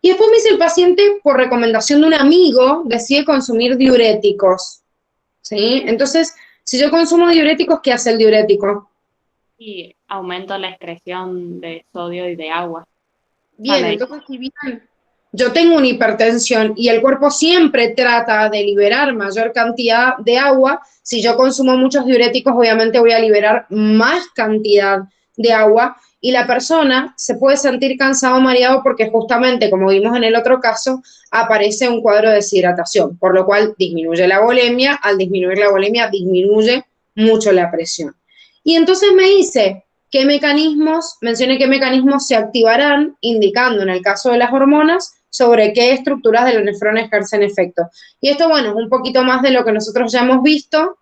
Y después me dice el paciente, por recomendación de un amigo, decide consumir diuréticos. ¿Sí? Entonces, si yo consumo diuréticos, ¿qué hace el diurético? Y aumento la excreción de sodio y de agua. Bien, entonces si bien yo tengo una hipertensión y el cuerpo siempre trata de liberar mayor cantidad de agua, si yo consumo muchos diuréticos, obviamente voy a liberar más cantidad de agua y la persona se puede sentir cansado o mareado porque justamente, como vimos en el otro caso, aparece un cuadro de deshidratación, por lo cual disminuye la volemia, al disminuir la volemia disminuye mucho la presión. Y entonces me dice, mencioné qué mecanismos se activarán, indicando en el caso de las hormonas sobre qué estructuras de la nefrona ejercen efecto. Y esto, bueno, es un poquito más de lo que nosotros ya hemos visto.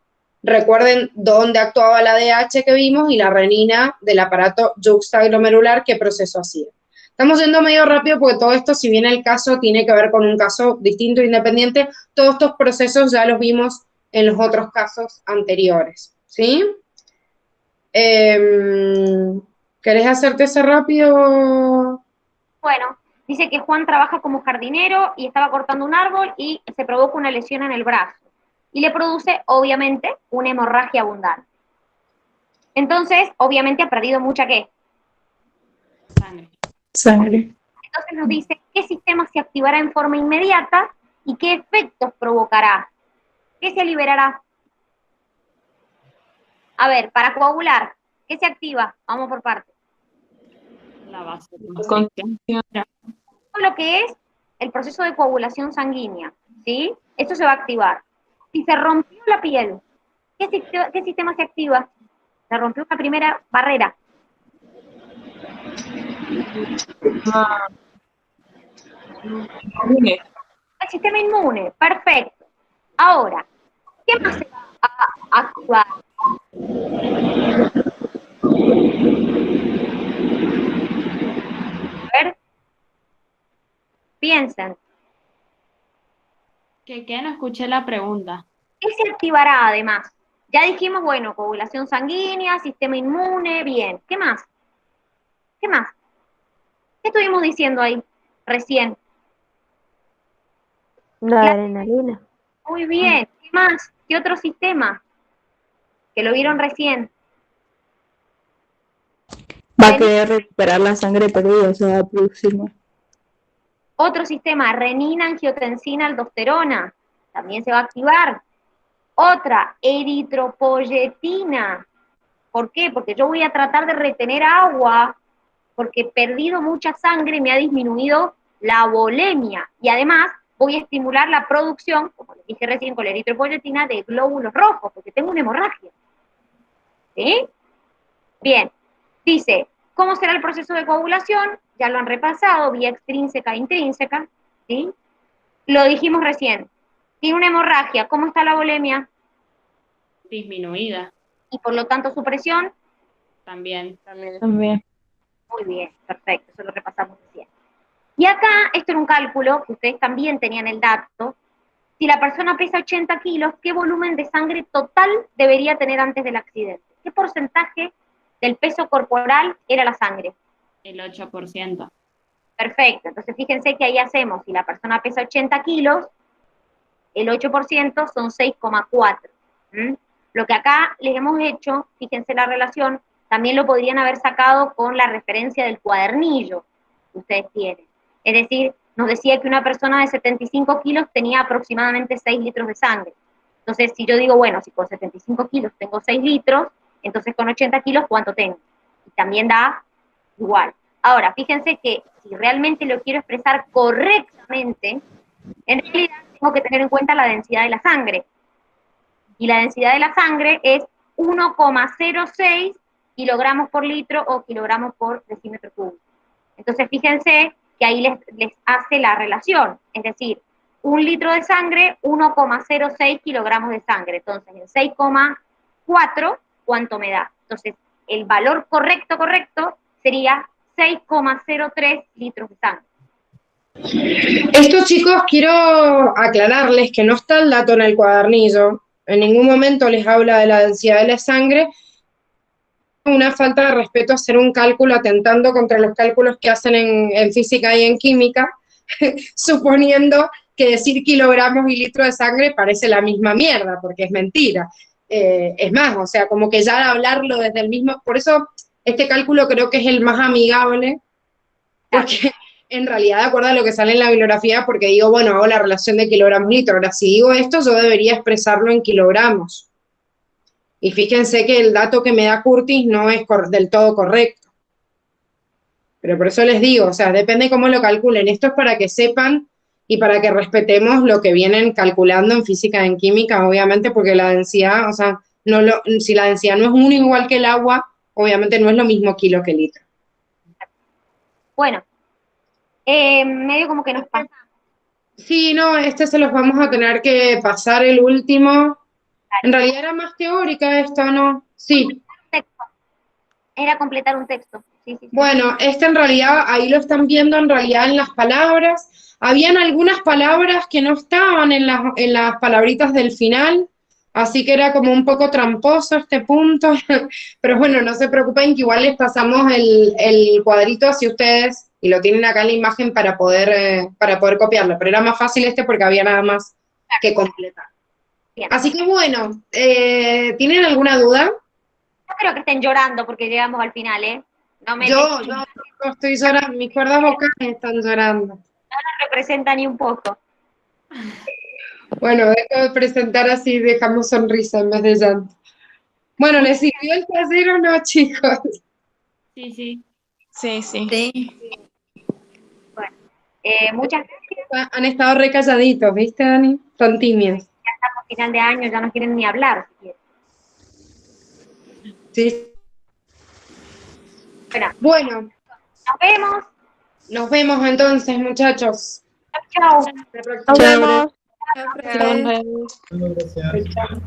Recuerden dónde actuaba la DH que vimos y la renina del aparato juxtaglomerular, qué proceso hacía. Estamos yendo medio rápido porque todo esto, si bien el caso tiene que ver con un caso distinto e independiente, todos estos procesos ya los vimos en los otros casos anteriores, ¿sí? ¿Querés hacerte ese rápido? Bueno, dice que Juan trabaja como jardinero y estaba cortando un árbol y se provoca una lesión en el brazo. Y le produce, obviamente, una hemorragia abundante. Entonces, obviamente ha perdido mucha, ¿qué? Sangre. Entonces nos dice qué sistema se activará en forma inmediata y qué efectos provocará. ¿Qué se liberará? A ver, para coagular, ¿qué se activa? Vamos por partes. La Contención. Todo lo que es el proceso de coagulación sanguínea, ¿sí? Esto se va a activar. Si se rompió la piel, ¿qué sistema se activa? Se rompió una primera barrera. Inmune. El sistema inmune, perfecto. Ahora, ¿qué más se va a activar? A ver, piensen. ¿Qué? No escuché la pregunta. ¿Qué se activará además? Ya dijimos, bueno, coagulación sanguínea, sistema inmune, bien. ¿Qué más? ¿Qué más? ¿Qué estuvimos diciendo ahí recién? La adrenalina. Muy bien. ¿Qué más? ¿Qué otro sistema? Que lo vieron recién. Va a querer recuperar la sangre perdida, o sea, va a producir más. Otro sistema, renina, angiotensina, aldosterona. También se va a activar. Otra, eritropoyetina. ¿Por qué? Porque yo voy a tratar de retener agua, porque he perdido mucha sangre y me ha disminuido la volemia. Y además voy a estimular la producción, como les dije recién con la eritropoyetina, de glóbulos rojos, porque tengo una hemorragia. ¿Sí? Bien. Dice, ¿cómo será el proceso de coagulación? Ya lo han repasado, vía extrínseca e intrínseca. ¿Sí? Lo dijimos recién. Tiene una hemorragia, ¿cómo está la volemia? Disminuida. Y por lo tanto su presión. También. También. Muy bien, perfecto, eso lo repasamos recién. Y acá, esto era un cálculo, que ustedes también tenían el dato. Si la persona pesa 80 kilos, ¿qué volumen de sangre total debería tener antes del accidente? ¿Qué porcentaje del peso corporal era la sangre? El 8%. Perfecto, entonces fíjense que ahí hacemos, si la persona pesa 80 kilos, el 8% son 6,4. Lo que acá les hemos hecho, fíjense la relación, también lo podrían haber sacado con la referencia del cuadernillo que ustedes tienen. Es decir, nos decía que una persona de 75 kilos tenía aproximadamente 6 litros de sangre. Entonces, si yo digo, bueno, si con 75 kilos tengo 6 litros, entonces con 80 kilos, ¿cuánto tengo? Y también da igual. Ahora, fíjense que si realmente lo quiero expresar correctamente, en realidad tengo que tener en cuenta la densidad de la sangre. Y la densidad de la sangre es 1,06 kilogramos por litro o kilogramos por decímetro cúbico. Entonces, fíjense que ahí les hace la relación, es decir, 1 litro de sangre, 1,06 kilogramos de sangre. Entonces, en 6,4, ¿cuánto me da? Entonces, el valor correcto sería 6,03 litros de sangre. Esto, chicos, quiero aclararles que no está el dato en el cuadernillo. En ningún momento les habla de la densidad de la sangre. Una falta de respeto hacer un cálculo atentando contra los cálculos que hacen en física y en química, suponiendo que decir kilogramos y litros de sangre parece la misma mierda, porque es mentira. Es más, o sea, como que ya hablarlo desde el mismo... Por eso este cálculo creo que es el más amigable, porque en realidad, de acuerdo a lo que sale en la bibliografía, porque digo, bueno, hago la relación de kilogramos-litros. Ahora, si digo esto, yo debería expresarlo en kilogramos. Y fíjense que el dato que me da Curtis no es del todo correcto. Pero por eso les digo, o sea, depende cómo lo calculen. Esto es para que sepan y para que respetemos lo que vienen calculando en física y en química, obviamente, porque la densidad, o sea, si la densidad no es 1 igual que el agua, obviamente no es lo mismo kilo que litro. Bueno, medio como que nos pasa. Sí, no, este se los vamos a tener que pasar el último. En realidad era más teórica esta, ¿no? Sí. Era completar un texto. Sí. Bueno, este en realidad, ahí lo están viendo en realidad en las palabras. Habían algunas palabras que no estaban en las palabritas del final, así que era como un poco tramposo este punto. Pero bueno, no se preocupen que igual les pasamos el cuadrito hacia ustedes y lo tienen acá en la imagen para poder copiarlo. Pero era más fácil este porque había nada más que completar. Bien. Así que bueno, ¿tienen alguna duda? No creo que estén llorando porque llegamos al final, ¿eh? Yo estoy llorando, mis cuerdas vocales están llorando. No nos representa ni un poco. Bueno, dejo de presentar así, dejamos sonrisa en vez de llanto. Bueno, ¿les sirvió el taller o no, chicos? Sí. Bueno, muchas gracias. Han estado re calladitos, ¿viste, Dani? Son tímidos. Ya estamos a final de año, ya no quieren ni hablar. Si quieren. Sí. Bueno, nos vemos. Nos vemos entonces, muchachos. Chao. Nos vemos. Gracias. Chao.